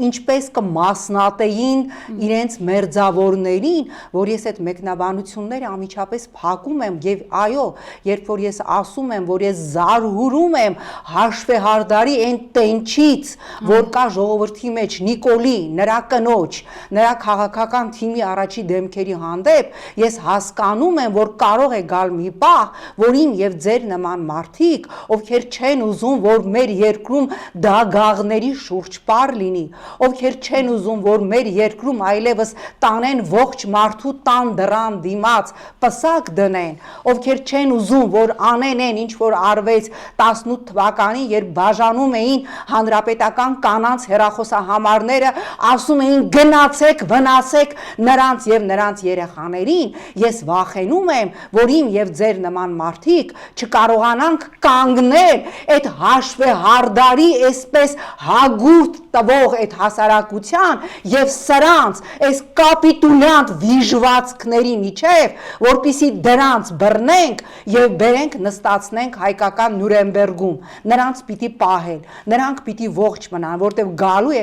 ինչպես կմասնատեին իրենց մերձավորներին, որ ես այդ մեկնաբանությունները անմիջապես փակում եմ եւ այո, երբ որ ես ասում եմ, որ ես զարհուրում եմ հաշվեհարդարի այն տենչից, որ կա ժողովրդի մեջ Նիկոլի, նրա կնոջ, նրա քաղաքական թիմի առաջի դեմքերի հանդեպ, ես հասկանում եմ, որ կարող է գալ մի պահ, որին եւ ձեր նման մարդիկ, ովքեր ովքեր չեն ուզում, որ մեր երկրում դագաղների շուրջ պար լինի, ովքեր չեն ուզում, որ մեր երկրում այլևս տանեն ողջ մարդու տան դռան դիմաց, պսակ դնեն, ովքեր չեն ուզում, որ անեն այն, ինչ որ արվեց 18 թվականին, երբ բաժանում էին հանրապետական կանանց հեռախոսահամարները, ասում էին գնացեք, վնասեք նրանց եւ նրանց երեխաներին, ես վախենում եմ, որ իմ եւ ձեր նման մարդիկ չկարողանանք կանգնել այդ հաշվեհարդարի այսպես հագուրտ տվող այդ հասարակության եւ սրանց այս կապիտուլյանտ վիժվածքների միջև, որպիսի դրանց բռնենք եւ բերենք նստացնենք հայկական Նյուրնբերգում, նրանց պիտի պահեն, նրանք պիտի ողջ մնան, որտեղ գալու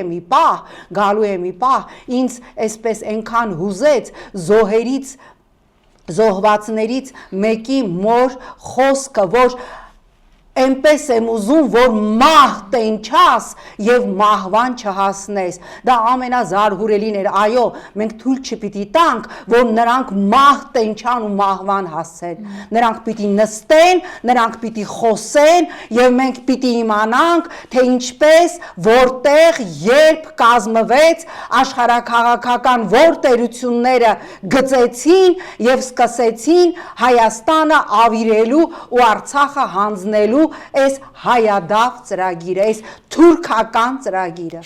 է մի պահ, ինձ այսպես այնքան հուզեց զոհերից զոհվածներից մեկի մոր խոսքը, որ այնպես եմ ուզում, որ մահ տենչաս եւ մահվան չհասնես, դա ամենազարհուրելին էր, այո, մենք թույլ չպիտի տանք, որ նրանք մահ տենչան ու մահվան հասցեն, նրանք պիտի նստեն, նրանք պիտի խոսեն եւ մենք պիտի իմանանք, թե ինչպես, որտեղ, երբ կազմվեց աշխարհաքաղաքական որ տերությունները գծեցին եւ սկսեցին Հայաստանը ավիրելու ու Արցախը հանձնելու այս հայադավ ծրագիրը, այս թուրքական ծրագիրը։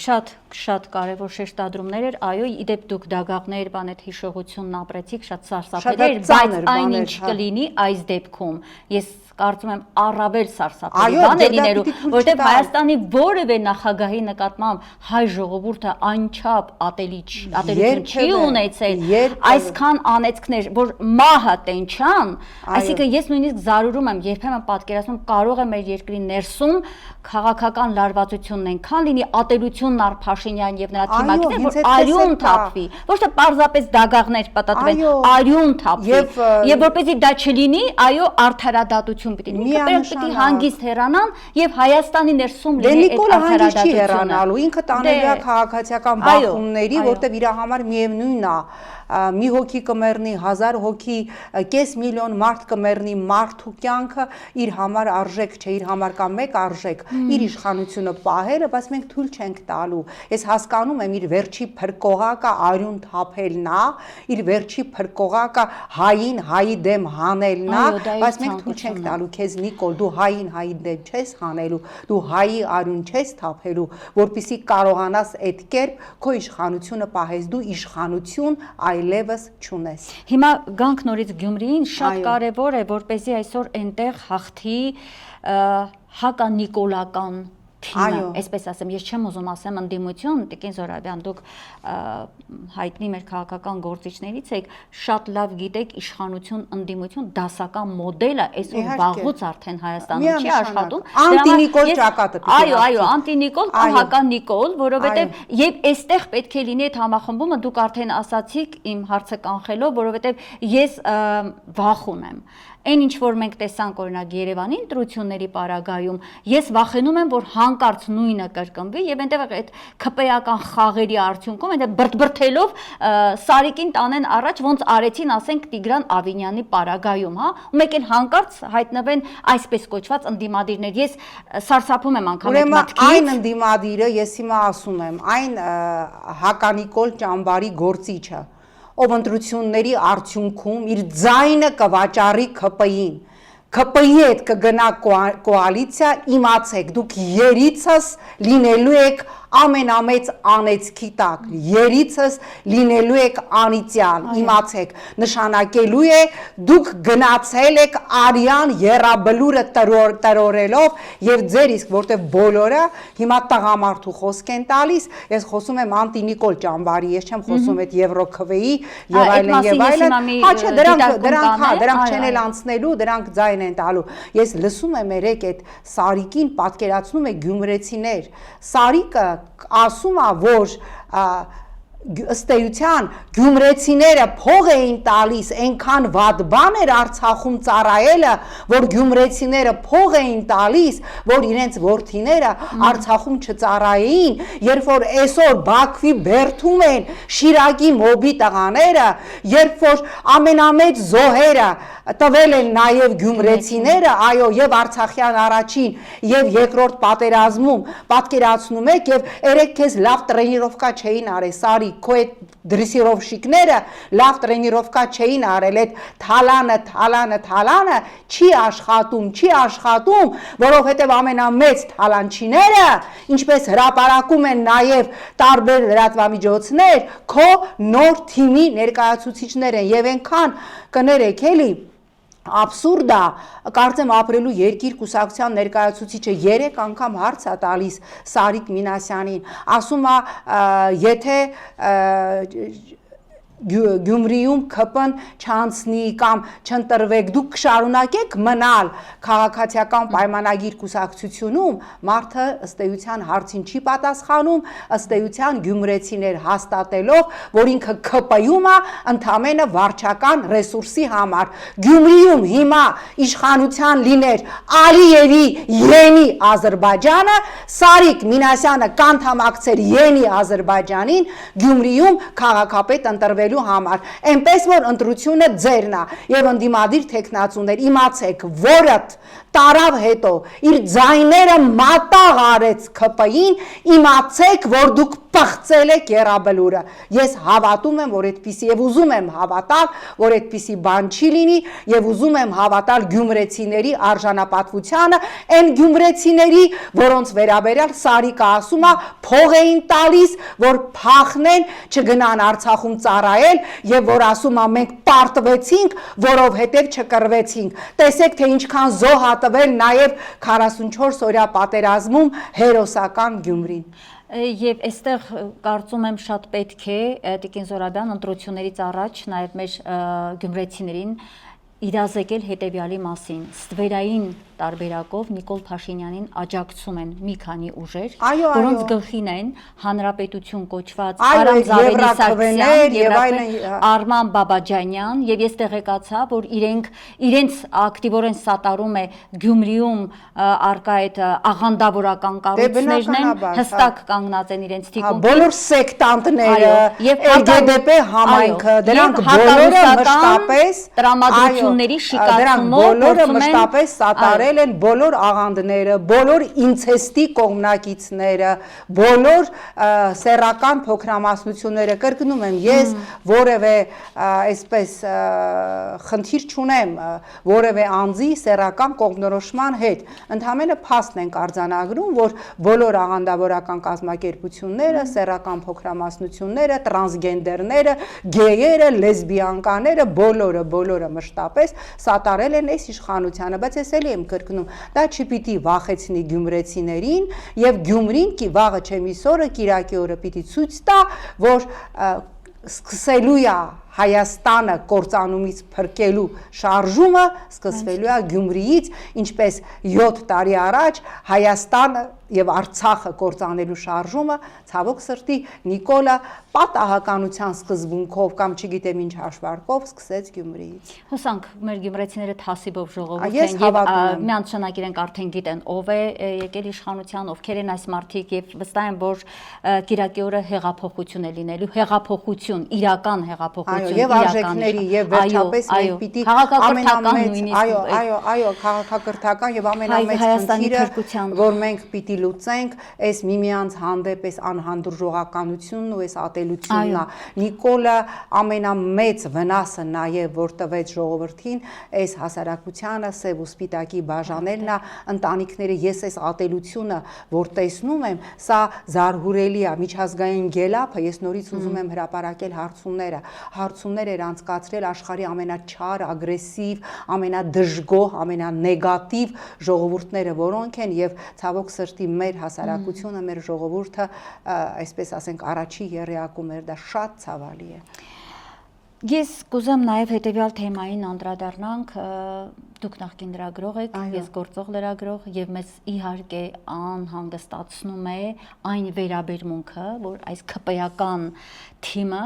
Շատ կարևոր շեշտադրումներ էր, այո, իդեպ դուք դագաղներ բան այդ հիշողությունն ապրեցիք, շատ սարսափելի էր, բայց այնինչ կլինի այս դեպքում, ես կարծում եմ առավել սարսափելի բան է լինելու, որտեղ Հայաստանի որևէ նախագահի նկատմամբ հայ ժողովուրդը անչափ ատելություն չի ունեցել, այսքան անեծքներ, որ մահը տենչան, այսինքն ես նույնիսկ զարուրում եմ, երբեմն պատկերացնում կարող է մեր երկրի ներսում քաղաքական լարվածությունն այնքան լինի, ատելությունն առ Փաշինյան եւ նրա թիմակիցները, որ արյուն թափվի, ոչ թե պարզապես դագաղներ պատտվեն, արյուն թափվի, եւ որպեսզի դա չլինի, այո, արդարադատություն պիտի լինի, պիտի հանգիստ հեռանան եւ Հայաստանի ներսում լինի այդ արդարադատությունը։ Ինքը տանելու է քաղաքացիական բախումների, որտեղ իր համար միևնույնն է, մի հոգի կմեռնի, 1000 հոգի, կես միլիոն մարդ կմեռնի, մարդու կյանքը իր համար արժեք չէ, իր համար կա մեկ արժեք, իր իշխանությունը պահելը, բայց մենք թույլ չենք տալու։ Ես հասկանում եմ իր վերջի փրկողակը արյուն թափելն է, իր վերջի փրկողակը հային հայի դեմ հանելն է, բայց մենք թույլ չենք տալու քեզ Նիկոլ, դու հային հայի դեմ չես հանելու, դու հայի արյուն չես թափելու, որպեսզի կարողանաս այդ կերպ քո իշխանությունը պահես, դու իշխանություն այլևս չունես։ Հիմա գանք նորից Գյումրիին, շատ կարևոր է, որպեսզի այսօր այնտեղ հաղթի հականիկոլական թիմը, այսպես ասեմ, ես չեմ ուզում ասեմ ընդդիմություն, Տիկին Զոհրաբյան, դուք հայտնի մեր քաղաքական գործիչներից եք, շատ լավ գիտեք իշխանություն, ընդդիմություն, դասական մոդելը այսօր վաղուց արդեն Հայաստանում չի աշխատում։ Անտի-Նիկոլ ճակատը։ Այո, անտի-Նիկոլ կամ հական-Նիկոլ, որովհետև եւ այստեղ պետք է լինի այդ համախմբումը, դուք արդեն ասացիք իմ հարցը կանխելով, որովհետև ես վախ ունեմ։ Այն ինչ որ մենք տեսանք օրինակ Երևանի ընտրությունների պարագայում, ես վախենում եմ, որ հանկարծ նույնը կրկնվի եւ այնտեղ այդ ՔՊ-ական խաղերի արդյունքում այնտեղ բրթբրթելով Սարիկին տանեն առաջ, ոնց արեցին, ասենք Տիգրան Ավինյանի պարագայում, հա, ու մեկ էլ հանկարծ հայտնվեն այսպես կոչված ընդդիմադիրներ։ Ես սարսափում եմ անգամ այդ մտքից։ Այն ընդդիմադիրը, ես հիմա ասում եմ, այն Հականիկոլ Ճամբարի գործիչը, ով ընտրությունների արդյունքում իր ձայնը կվաճառի ՔՊ-ին, ՔՊ-ի հետ կգնա կոալիցիա, իմացեք, դուք երիցս լինելու եք ամենամեծ անեծքի տակ, երիցս լինելու եք անիծյալ, իմացեք, նշանակելու է դուք գնացել եք արյան եռաբլուրը տրորելով եւ ձեր իսկ որտեվ բոլորը հիմա տղամարդու խոսք են տալիս, ես խոսում եմ Անտի-Նիկոլ Ճամբարի, ես չեմ խոսում այդ Եվրոքվեի եւ այլն, հա չէ, դրանք չեն էլ անցնելու, դրանք ձայն են տալու։ Ես լսում եմ երեք այդ Սարիկին պատկերացնում է գյումրեցիներ, Սարիկը ասում է, որ ըստ էության գյումրեցիները փող էին տալիս, այնքան վատ բան էր Արցախում ծառայելը, որ գյումրեցիները փող էին տալիս, որ իրենց որդիները Արցախում չծառայեին, երբ որ այսօր Բաքվի բերդում են Շիրակի մոբի տղաները, երբ որ ամենամեծ զոհերը տվել են նաև գյումրեցիները, այո, եւ Արցախյան առաջին եւ երկրորդ պատերազմում պատկերացնում եք եւ երեք քեզ լավ տրենիրովկա չէին արել, Սարի քո այդ դրեսիրովշիկները լավ տրենիրովկա չէին արել, այդ թալանը չի աշխատում, որովհետև ամենամեծ թալանչիները, ինչպես հրապարակում են նաև տարբեր լրատվամիջոցներ, քո նոր թիմի ներկայացուցիչներ են եւ այնքան կներեք էլի Աբսուրդա, կարծեմ ապրելու երկիր կուսակցության ներկայացուցիչը 3 անգամ հարց է տալիս Սարիկ Մինասյանին, ասում է, եթե Գյումրիում ԿՊ-ն չանցնի կամ չընտրվեք, դուք կշարունակեք մնալ քաղաքացիական պայմանագիր կուսակցությունում, մարդը ըստ էության հարցին չի պատասխանում, ըստ էության գյումրեցիներ հաստատելով, որ ինքը ԿՊ-ում է ընդամենը վարչական ռեսուրսի համար։ Գյումրիում հիմա իշխանության լիներ Ալիևի Յենի Ադրբեջանը, Սարիկ Մինասյանը կանդամակցեր Յենի Ադրբեջանին, Գյումրիում քաղաքապետ ընտրվելու համար, այնպես որ ընտրությունը ձերն է եւ ընդդիմադիր տեխնացուներ իմացեք, որդ տարավ հետո իր ձայները մատաղ արեց ԿՊ-ին, իմացեք, որ դուք պղծել եք Եռաբլուրը։ Ես հավատում եմ, որ այդպիսի եւ ուզում եմ հավատալ, որ այդպիսի բան չի լինի եւ ուզում եմ հավատալ գյումրեցիների արժանապատվությանը, այն գյումրեցիների, որոնց վերաբերյալ Սարիկը ասում է, փող էին տալիս, որ փախնեն, չգնան Արցախում ծառայել եւ որ ասում է մենք պարտվեցինք, որովհետեւ չկռվեցինք։ Տեսեք, թե ինչքան զոհ ա տվել նաեւ 44 օրյա պատերազմում հերոսական Գյումրին։ Եվ այստեղ կարծում եմ շատ պետք է Տիկին Զորաբյան ընտրություններից առաջ նաև մեր գյումրեցիներին իրազեկել հետևյալի մասին. ստվերային տարբերակով Նիկոլ Փաշինյանին աջակցում են մի քանի ուժեր, որոնց գլխին են Հանրապետություն կոչված Արամ Զավելի Սարգսյան եւ Արման Բաբաջանյան, եւ ես տեղեկացա, որ իրենց ակտիվորեն սատարում է Գյումրիում արկա այդ աղանդավորական կառույցներն են, հստակ կանգնած են իրենց թիկունքին։ Բոլոր սեկտանտները եւ ԼԳԲ համայնքը, դրանք բոլորը մշտապես տրամադրությունների շիկացումով բոլորը մշտապես սատարել են բոլոր աղանդները, բոլոր ինցեստի կողմնակիցները, բոլոր սեռական փոքրամասնությունները, կրկնում եմ, ես որևէ այսպես խնդիր չունեմ որևէ անձի սեռական կողմնորոշման հետ, ընդհանրապես փաստ ենք արձանագրում, որ բոլոր աղանդավորական կազմակերպությունները, սեռական փոքրամասնությունները, տրանսգենդերները, գեյերը, լեսբիանկաները, բոլորը մշտապես սատարել են այս իշխանությանը, բայց ես էլի եմ կրկնում, դա չպիտի վախեցնի գյումրեցիներին եւ Գյումրին վաղը չեմ իսօրը Կիրակի օրը պիտի ցույց տա, որ սկսելու է Հայաստանը կործանումից փրկելու շարժումը սկսվելու է Գյումրիից, ինչպես 7 տարի առաջ Հայաստանը եւ Արցախը կործանելու շարժումը ցավոք սրտի Նիկոլը պատահականության սկզբունքով կամ չգիտեմ ինչ հաշվարկով սկսեց Գյումրիից։ Հուսանք մեր գյումրեցիները թասիբով ժողովուրդ են եւ միանշանակ իրենք արդեն գիտեն ով է եկել իշխանության, ովքեր են այս մարդիկ եւ վստահ եմ, որ Կիրակի օրը հեղափոխություն է լինելու, հեղափոխություն, իրական հեղափոխություն եւ արժեքների եւ վերջապես մենք պիտի ամենամեծ քաղաքակրթական եւ ամենամեծ խնդիրը, որ մենք պիտի լուծենք, այս միմյանց հանդեպ այս անհանդուրժողականությունն ու այս ատելությունն է։ Նիկոլը ամենամեծ վնասը նաեւ որ տվեց ժողովրդին, այս հասարակությանը սև ու սպիտակի բաժանելն է, ընտանիքները, ես այս ատելությունը որ տեսնում եմ, սա զարհուրելի է, միջազգային գելափը, ես նորից ուզում եմ հրապարակել հարցումներ էր անցկացրել աշխարհի ամենաչար, ագրեսիվ, ամենադժգոհ, ամենանեգատիվ ժողովուրդները, որոնք են եւ ցավոք սրտի մեր հասարակությունը, մեր ժողովուրդը, այսպես ասենք, առաջի եռյակում էր, դա շատ ցավալի է։ Ես կուզեմ նաև հետևյալ թեմային անդրադառնանք, դուք նախկին լրագրող եք, ես գործող լրագրող եւ մեզ իհարկե անհանգստացնում է այն վերաբերմունքը, որ այս ԿՊ-ական թիմը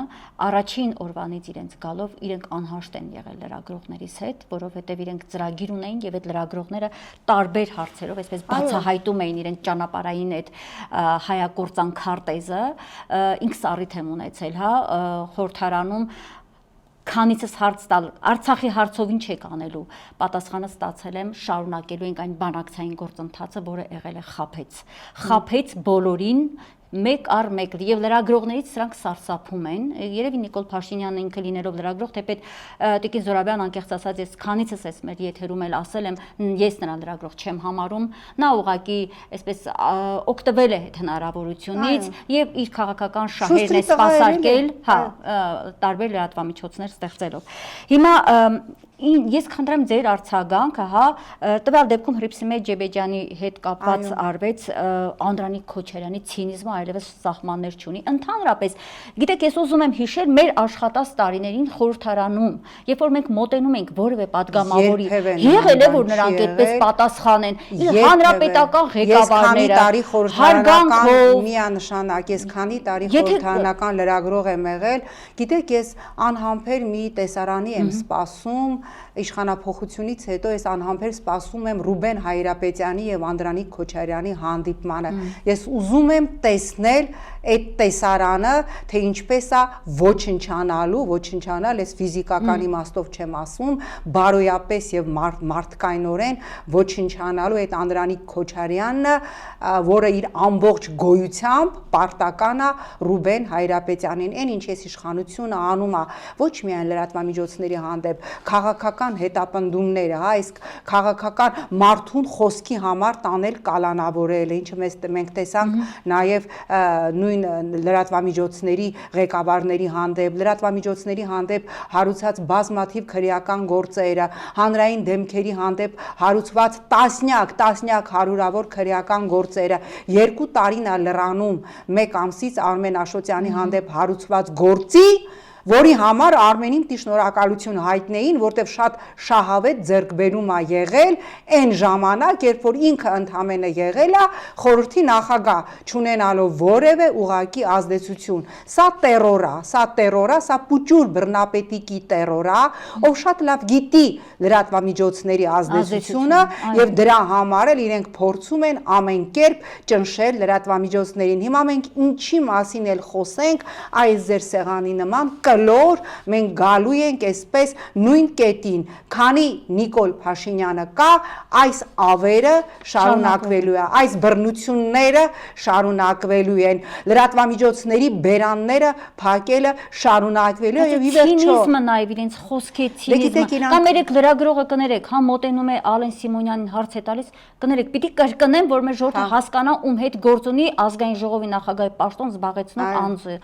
առաջին օրվանից իրենց գալով իրենք անհաշտ են եղել լրագրողներիս հետ, որովհետեւ իրենք ծրագիր ունեին եւ այդ լրագրողները տարբեր հարցերով այսպես բացահայտում էին իրենց ճանապարհային այդ հայագործան քարտեզը, ինքս առիթ եմ ունեցել, հա, խորհրդարանում քանիցս հարց տալ, Արցախի հարցով ինչ եք անելու, պատասխանը ստացել եմ, շարունակելու ենք այն բանակցային գործընթացը, որը եղել է խաբեց բոլորին, մեկ առ մեկ եւ լրագրողներից սրանք սարսափում են երևի Նիկոլ Փաշինյանն ինքը լինելով լրագրող թեպետ Տիկին Զորաբյան անկեղծ ասած ես քանիցս էս մեր եթերում էլ ասել եմ ես նրան լրագրող չեմ համարում նա ուղղակի այսպես օգտվել է այդ հնարավորությունից եւ իր քաղաքական շահերն է սպասարկել հա տարբեր լրատվամիջոցներ ստեղծելով հիմա Ես խնդրեմ ձեր արձագանքը, հա, տվյալ դեպքում Հռիփսիմե Ջեբեջյանի հետ կապված արվեց Անդրանիկ Քոչարյանի ցինիզմը այլևս սահմաններ չունի։ Ընդհանրապես, գիտեք, ես ուզում եմ հիշել մեր աշխատած տարիներին խորհրդարանում, երբ որ մենք մոտենում ենք որևէ падգամավորի, եղել է որ նրանք այդպես պատասխանեն, հանրապետական ղեկավարները, հարգանքով, միանշանակ, ես քանի տարի խորհրդարանական լրագրող եմ եղել, գիտեք, ես անհամբեր մի տեսարանի եմ սպասում իշխանափոխությունից հետո ես անհամբեր սպասում եմ Ռուբեն Հայրապետյանի եւ Անդրանիկ Քոչարյանի հանդիպմանը։ Ես ուզում եմ տեսնել այդ տեսարանը, թե ինչպես է ոչնչանալ, ես ֆիզիկական իմաստով չեմ ասում, բարոյապես եւ մարդկայնորեն ոչնչանալու այդ Անդրանիկ Քոչարյանն, որը իր ամբողջ գոյությամբ պարտական է Ռուբեն Հայրապետյանին, այն ինչ ես իշխանությունը անում է, ոչ միայն լրատվամիջոցների հանդեպ, քաղաքական հետապնդումները, հա, այս քաղաքական մարդուն խոսքի համար տանել կալանավորել, ինչը մենք տեսանք նաև նույն լրատվամիջոցների ղեկավարների հանդեպ, լրատվամիջոցների հանդեպ հարուցած բազմաթիվ քրեական գործերը, հանրային դեմքերի հանդեպ հարուցված տասնյակ հարյուրավոր քրեական գործերը, 2 տարին է լրանում 1 ամսից Արմեն Աշոտյանի հանդեպ հարուցված գործի, որի համար Արմենին պիտի շնորհակալություն հայտնեին, որտեղ շատ շահավետ ձեռքբերում է եղել այն ժամանակ, երբ որ ինքը ընդամենը եղել է խորհրդի նախագահ, չունենալով որևէ ուղղակի ազդեցություն։ Սա տերոր է, սա պուճուր բռնապետիկի տերոր է, ով շատ լավ գիտի լրատվամիջոցների ազդեցությունը եւ դրա համար էլ իրենք փորձում են ամեն կերպ ճնշել լրատվամիջոցներին։ Հիմա մենք ինչի մասին էլ խոսենք, այս ձեր սեղանի նման կլոր մենք գալու ենք այսպես նույն կետին, քանի Նիկոլ Փաշինյանը կա, այս ավերը շարունակվելու է, այս բռնությունները շարունակվելու են, լրատվամիջոցների բերանները փակելը շարունակվելու է եւ ի վերջո ցինիզմը նաեւ իրենց խոսքի ցինիզմը կամ երեք լրագրողը կներեք, հա մոտենում է Ալեն Սիմոնյանին հարց է տալիս, կներեք, պիտի կրկնեմ, որ մեր ժողովուրդը հասկանա ում հետ գործ ունի ազգային ժողովի նախագահի պաշտոն զբաղեցնող անձը։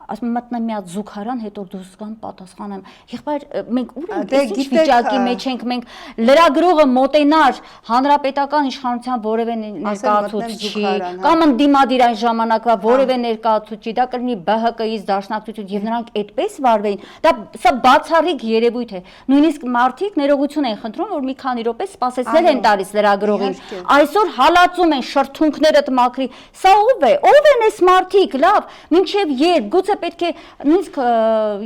Ասում մտնեմ մի հատ զուգարան, հետո դուրս գամ պատասխանեմ։ Եղբայր, մենք ուր ենք, ինչ վիճակի մեջ ենք, մենք լրագրողը մոտենար հանրապետական իշխանության որևէ ներկայացուցիչի կամ ընդդիմադիր այն ժամանակվա որևէ ներկայացուցիչի, դա կլինի ԲՀԿ-ից դաշնակցություն եւ նրանք այդպես վարվեին։ Սա բացառիկ երևույթ է։ Նույնիսկ մարդիկ ներողություն են խնդրում, որ մի քանի րոպե սպասեցնել են տալիս լրագրողին։ Այսօր հալածում են շրթունքներդ մաքրի։ Սա ով է։ Ով են այս մարդիկ, լավ, մինչեւ երբ գուցե պետք է նույնիսկ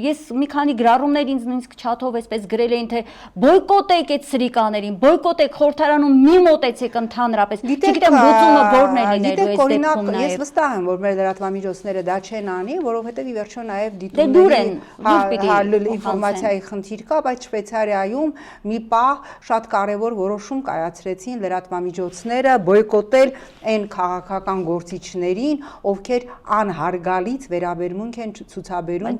ես մի քանի գրառումներ ինձ նույնիսկ չաթով այսպես գրել էին թե բոյկոտեք այդ սրիկաներին, բոյկոտեք խորհրդարանում մի մոտեցեք ընդհանրապես։ Չգիտեմ լուծումը որն է լինելու այս դեպքում նաև։ Ես վստահ եմ, որ մեր լրատվամիջոցները դա չեն անի, որովհետև ի վերջո նաև դիտումների ինֆորմացիայի խնդիր կա, բայց Շվեյցարիայում մի պահ շատ կարևոր որոշում կայացրեցին լրատվամիջոցները բոյկոտել այն քաղաքական գործիչներին, ովքեր անհարգալից վերաբերմունք են ցուցաբերում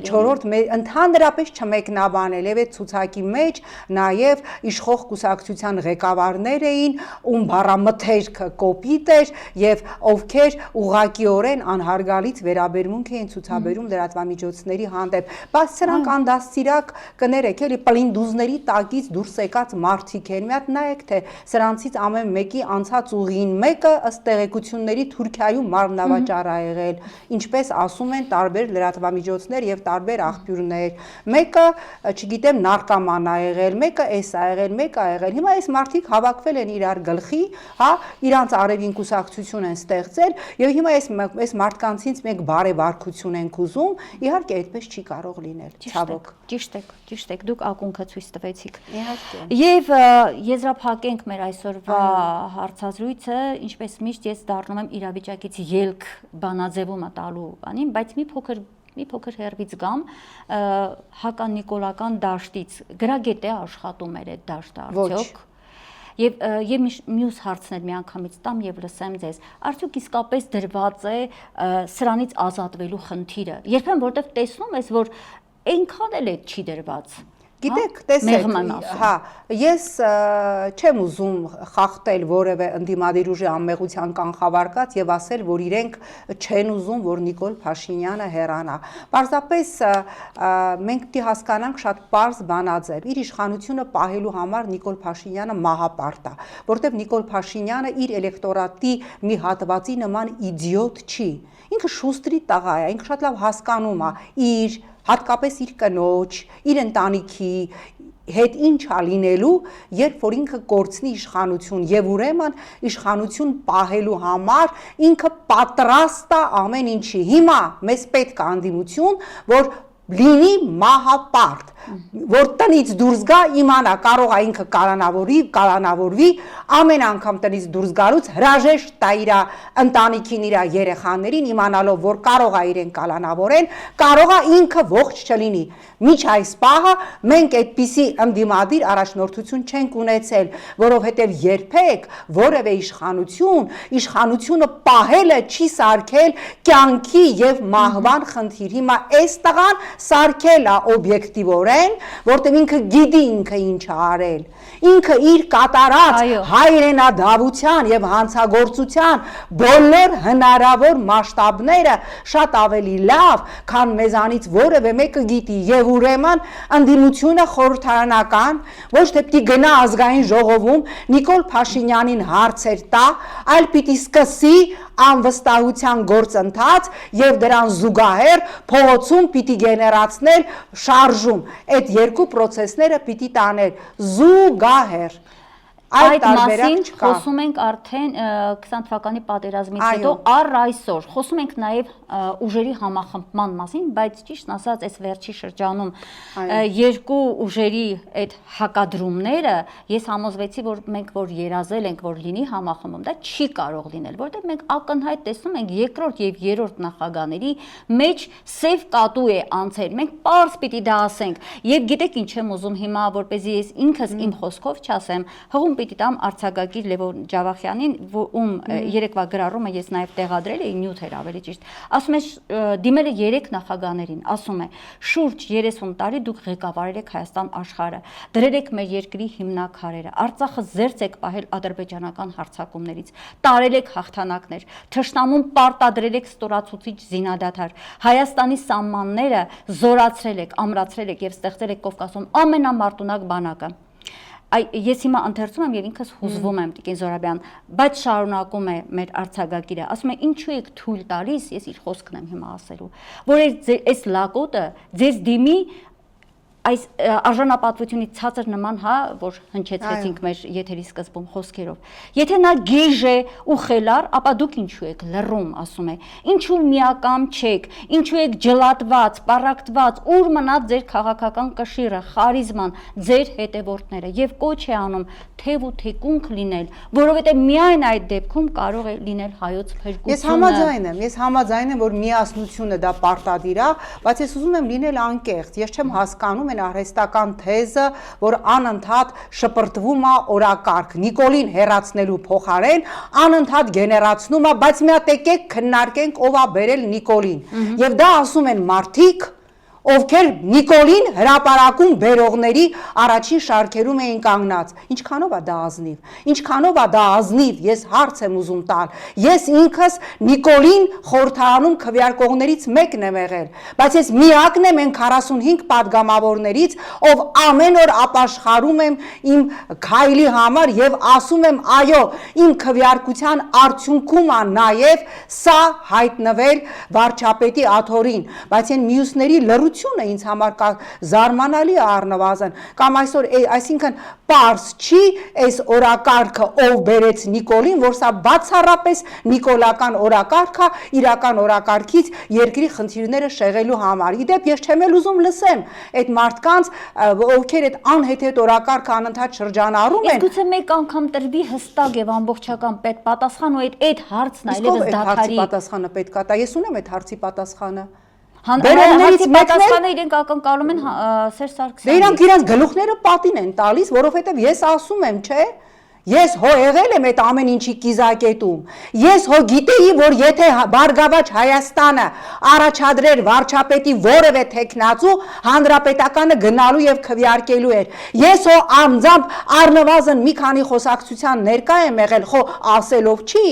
չորրորդ ընդհանրապես չմեկնաբանել եւ այդ ցուցակի մեջ նաեւ իշխող կուսակցության ղեկավարներ էին, ում բառամթերքը կոպիտ էր եւ ովքեր ուղղակիորեն անհարգալից վերաբերմունք էին ցուցաբերում լրատվամիջոցների հանդեպ, բայց սրանք անդաստիրակ կներեք էլի պլինդուզների տակից դուրս եկած մարդիկ են, մի հատ նայեք թե սրանցից ամեն մեկի անցած ուղին մեկը ըստ տեղեկությունների Թուրքիայում մարմնավաճառ ա եղել, ինչպես ասում են տարբեր լրատվամիջոցներ եւ տարբեր աղբյուրներ։ Մեկը, չգիտեմ, նարկաման ա եղել, մեկը էս ա եղել, մեկը ա եղել։ Հիմա այս մարդիկ հավաքվել են իրար գլխի, հա, իրանց արևին կուսակցություն են ստեղծել եւ հիմա այս մարդկանցից մենք բարեվարկություն ենք ուզում, իհարկե այդպես չի կարող լինել, ցավոք։ Ճիշտ եք, դուք ակունքը ցույց տվեցիք։ Իհարկե։ Եւ եզրափակենք մեր այսօրվա հարցազրույցը, ինչպես միշտ ես դառնում եմ իրավիճակից ելք բանաձևումը տալու բանին, բայց մի փոքր հերվից գամ հականիկոլական դաշտից գրագետ է աշխատում էր այդ դաշտը արդյոք։ Եվ մյուս հարցներ միանգամից տամ եւ լսեմ ձեզ։ Արդյոք իսկապես դրված է սրանից ազատվելու խնդիրը։ Երբեմն որտեվ տեսնում ես, որ այնքան էլ չի դրված։ Գիտեք, տեսեք, հա, ես չեմ ուզում խախտել որևէ ընդդիմադիր ուժի անմեղության կանխավարկած եւ ասել, որ իրենք չեն ուզում, որ Նիկոլ Փաշինյանը հեռանա։ Պարզապես մենք պիտի հասկանանք շատ պարզ բանաձև։ Իր իշխանությունը պահելու համար Նիկոլ Փաշինյանը մահապարտ է, որտեղ Նիկոլ Փաշինյանը իր էլեկտորատի մի հատվածի նման իդիոտ չի։ Ինքը շուստրի տղա է, ինքը շատ լավ հասկանում է հատկապես իր կնոջ, իր ընտանիքի հետ ինչ ա լինելու, երբ որ ինքը կորցնի իշխանություն եւ ուրեմն իշխանություն պահելու համար ինքը պատրաստ է ամեն ինչի։ Հիմա մեզ պետք է անդիմություն, որ լինի մահապարտ, որ տնից դուրս գա, իմանա, կարող է ինքը կալանավորվի, ամեն անգամ տնից դուրս գալուց հրաժեշտ տա իր ընտանիքին, իր երեխաներին, իմանալով, որ կարող է իրեն կալանավորեն, կարող է ինքը ողջ չլինի։ Միջ այս պահը մենք այդպիսի ընդդիմադիր առաջնորդություն չենք ունեցել, որովհետև երբեք որևէ իշխանությունը պահելը չի սարքել կյանքի եւ մահվան խնդիր։ Հիմա այս տղան սարքել է օբյեկտիվորեն, որտեղ ինքը գիտի ինքը ինչ է արել։ Ինքը իր կատարած հայրենադավության եւ հանցագործության բոլոր հնարավոր մասշտաբները շատ ավելի լավ, քան մեզանից որևէ մեկը գիտի եւ ուրեմն ընդդիմությունը խորհրդարանական ոչ թե պիտի գնա ազգային ժողովում Նիկոլ Փաշինյանին հարցեր տա, այլ պիտի սկսի անվստահության գործընթաց եւ դրան զուգահեռ փողոցում պիտի գեներացնել շարժում։ Այդ երկու process-ները պիտի տանել զուգահեռ։ Այդ մասին խոսում ենք արդեն 20 թվականի պատերազմից հետո առ այսօր, խոսում ենք նաև ուժերի համախմբման մասին, բայց ճիշտն ասած այս վերջի շրջանում երկու ուժերի այդ հակադրումները ես համոզվեցի, որ մենք որ երազել ենք, որ լինի համախմբում, դա չի կարող լինել, որովհետև մենք ակնհայտ տեսնում ենք երկրորդ եւ երրորդ նախագահների մեջ սև կատու է անցել, մենք պարզ պիտի դա ասենք եւ գիտեք ինչ եմ ուզում հիմա, որպեսզի ես ինքս իմ խոսքով չասեմ, հղում պիտի տամ արձակագիր Լևոն Ջավախյանին, ում երեկվա գրառումը ես նաև տեղադրել էի, նյութ էր ավելի ճիշտ, ասում է դիմել է 3 նախագահներին, ասում է շուրջ 30 տարի դուք ղեկավարել եք Հայաստան աշխարհը, դրել եք մեր երկրի հիմնաքարերը, Արցախը զերծ եք պահել ադրբեջանական հարձակումներից, տարել եք հաղթանակներ, թշնամուն պարտադրել եք ստորացուցիչ զինադադար, Հայաստանի սահմանները զորացրել եք, ամրացրել եք եւ ստեղծել եք Կովկասում ամենամարտունակ բանակը։ Ես հիմա ընթերցում եմ եւ ինքս հուզվում եմ Տիկին Զորաբյան, բայց շարունակում է մեր արձակագիրը, ասում է ինչու եք թույլ տալիս, ես իր խոսքն եմ հիմա ասելու, որ այս լակոտը ձեզ դիմի այս արժանապատվությունից ցածր նման, հա, որ հնչեցրեցինք մեր եթերի սկզբում խոսքերով։ Եթե նա գիժ է ու խելար, ապա դուք ինչու եք լռում, ասում է։ Ինչու միակամ չեք, ինչու եք ջլատված, պառակտված, ուր մնաց ձեր քաղաքական կշիռը, խարիզման, ձեր հետևորդները եւ կոչ է անում թեւ ու թեկունք լինել, որովհետեւ միայն այդ դեպքում կարող է լինել հայոց փրկությունը։ Ես համաձայն եմ, որ միասնությունը դա պարտադիր է, բայց ես ուզում եմ լինել անկեղծ։ Ես չեմ հասկանում այն արհեստական թեզը, որ անընդհատ շպրտվում է օրակարգ, Նիկոլին հեռացնելու փոխարեն անընդհատ գեներացնում է, բայց մի հատ եկեք քննարկենք ով է բերել Նիկոլին։ Եվ դա ասում են մարդիկ, ովքեր Նիկոլին հրապարակում բերողների առաջին շարքերում էին կանգնած։ Ինչքանով է դա ազնիվ։ Ինչքանով է դա ազնիվ, ես հարց եմ ուզում տալ։ Ես ինքս Նիկոլին խորհրդարանում քվեարկողներից մեկն եմ եղել, բայց ես միակն եմ այն 45 падգամավորներից, ով ամեն օր ապաշխարում եմ իմ քայլի համար եւ ասում եմ, այո, իմ քվեարկության արդյունքում է նաեւ սա հայտնվել վարչապետի աթոռին, բայց այն մյուսների լրությունը ինձ համար զարմանալի է առնվազն, կամ այսօր այսինքն պարզ չի այս օրակարգը ով բերեց Նիկոլին, որ սա բացառապես նիկոլական օրակարգ է, իրական օրակարգից երկրի խնդիրները շեղելու համար։ Իդեպ ես չեմ էլ ուզում լսեմ այդ մարդկանց, ովքեր այդ անհեթեթ օրակարգը անընդհատ շրջանառում են։ Իսկ գուցե մեկ անգամ տրվի հստակ եւ ամբողջական պատասխան ու այդ հարցն այլևս դադարի։ Պատասխանը պետք է տա։ Ես ունեմ այդ հարցի պատասխանը։ Հարցի պատասխանը իրենք ակնկալում են Սերժ Սարգսյանին։ Դե իրանք իրենց գլուխները պատին են տալիս, որովհետև ես ասում եմ, չէ՞, ես հո եղել եմ այդ ամեն ինչի կիզակետում։ Ես հո գիտեի, որ եթե Բարգավաճ Հայաստանը առաջադրեր վարչապետի որևէ տեխնացու, հանրապետականը գնալու եւ քվեարկելու էր։ Ես հո անձամբ առնվազն մի քանի խոսակցության ներկա եմ եղել, խո ասելով չի,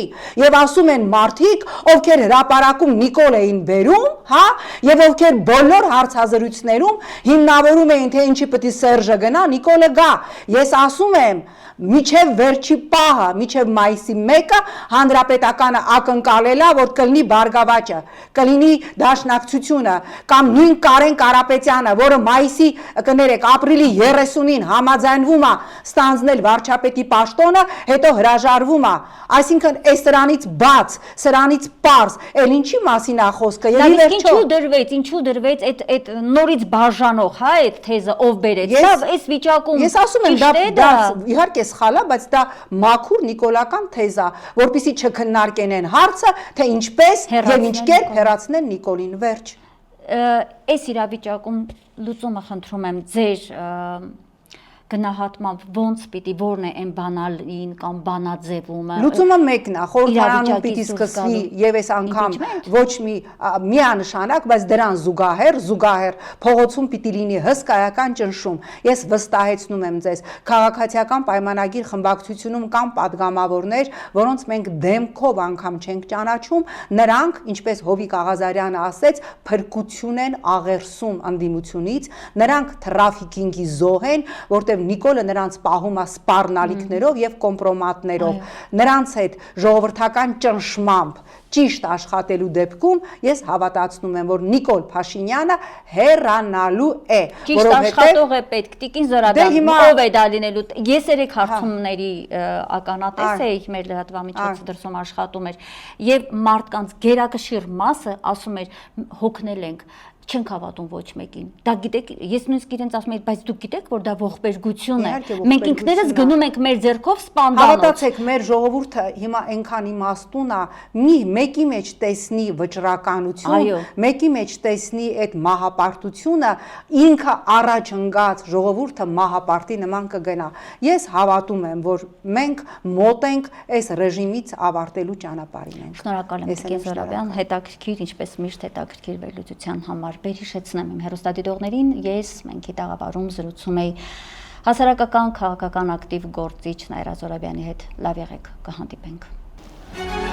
եւ ասում են մարդիկ, ովքեր հրապարակում Նիկոլ էին բերում, հա, եւ ովքեր բոլոր հարցազրույցներում հիմնավորում էին, թե ինչի պետք է Սերժը գնա, Նիկոլը գա։ Ես ասում եմ, միջև վերջի պահը, միջև մայիսի 1-ը հանրապետականը ակնկալելա, որ կլինի Բարգավաճը, կլինի Դաշնակցությունը, կամ նույն Կարեն Կարապետյանը, որը մայիսի, կներեք, ապրիլի 30-ին համաձայնվում է ստանձնել վարչապետի պաշտոնը, հետո հրաժարվում է։ Այսինքն այս սրանից բաց, սրանից պարզ, էլ ինչի մասին է խոսքը։ Ինչու դրվեց այդ նորից բաժանող, հա, այդ թեզը ով բերեց։ Լավ, այս վիճակում ես ասում եմ, դա իհարկե սխալ է, բայց դա մաքուր նիկոլական թեզ է, որպեսզի չքննարկեն են հարցը, թե ինչպես եւ ինչ կերպ հեռացնեն Նիկոլին, վերջ։ Այս իրավիճակում լուծումը խնդրում եմ ձեր գնահատմամբ ոնց պիտի որն է այն բանալին կամ բանաձևումը։ Լուծումը մեկն է, խորհրդարանում պիտի սկսվի եւ այս անգամ ոչ միանշանակ, բայց դրան զուգահեռ փողոցում պիտի լինի հսկայական ճնշում։ Ես վստահեցնում եմ ձեզ, քաղաքացիական պայմանագիր խմբակցությունում կան падգամավորներ, որոնց մենք դեմքով անգամ չենք ճանաչում, նրանք, ինչպես Հովիկ Աղազարյանը ասեց, փրկություն են աղերսում անդիմությունից, նրանք թրաֆիքինգի զոհ են, որտեղ Նիկոլը նրանց պահում է սպառնալիքներով եւ կոմպրոմատներով, նրանց հետ ժողովրդական ճնշմամբ ճիշտ աշխատելու դեպքում ես հավատացնում եմ, որ Նիկոլ Փաշինյանը հեռանալու է, ճիշտ աշխատող է պետք, Տիկին Զորաբյան, ով է դա լինելու։ Ես երեք հարցումների ականատես էի, մեր լրատվամիջոցը դրսում աշխատում էր, եւ մարդկանց գերակշիռ մասը ասում էր հոգնել ենք, չենք հավատում ոչ մեկին։ Դա գիտեք, ես նույնիսկ իրենց ասում եմ, բայց դուք գիտեք, որ դա ողբերգություն է։ Մենք ինքներս գնում ենք մեր ձեռքով սպանդանոց։ Հավատացեք, մեր ժողովուրդը հիմա այնքան իմաստուն է, մեկի մեջ տեսնի վճռականություն, մեկի մեջ տեսնի այդ մահապարտությունը, ինքը առաջ ընկած ժողովուրդը մահապարտի նման կգնա։ Ես հավատում եմ, որ մենք մոտ ենք այս ռեժիմից ավարտելու ճանապարհին ենք։ Շնորհակալ եմ, Տիկին Զորաբյան, հետաքրքիր, ինչպես միշտ հետաքրքիր վերլուծության համար հիշեցնեմ իմ հեռուստադիտողներին, մենք տաղավարում զրուցում էի հասարակական քաղաքական ակտիվ գործիչ Նաիրա Զորաբյանի հետ։ Լավ եղեք, կհանդիպենք։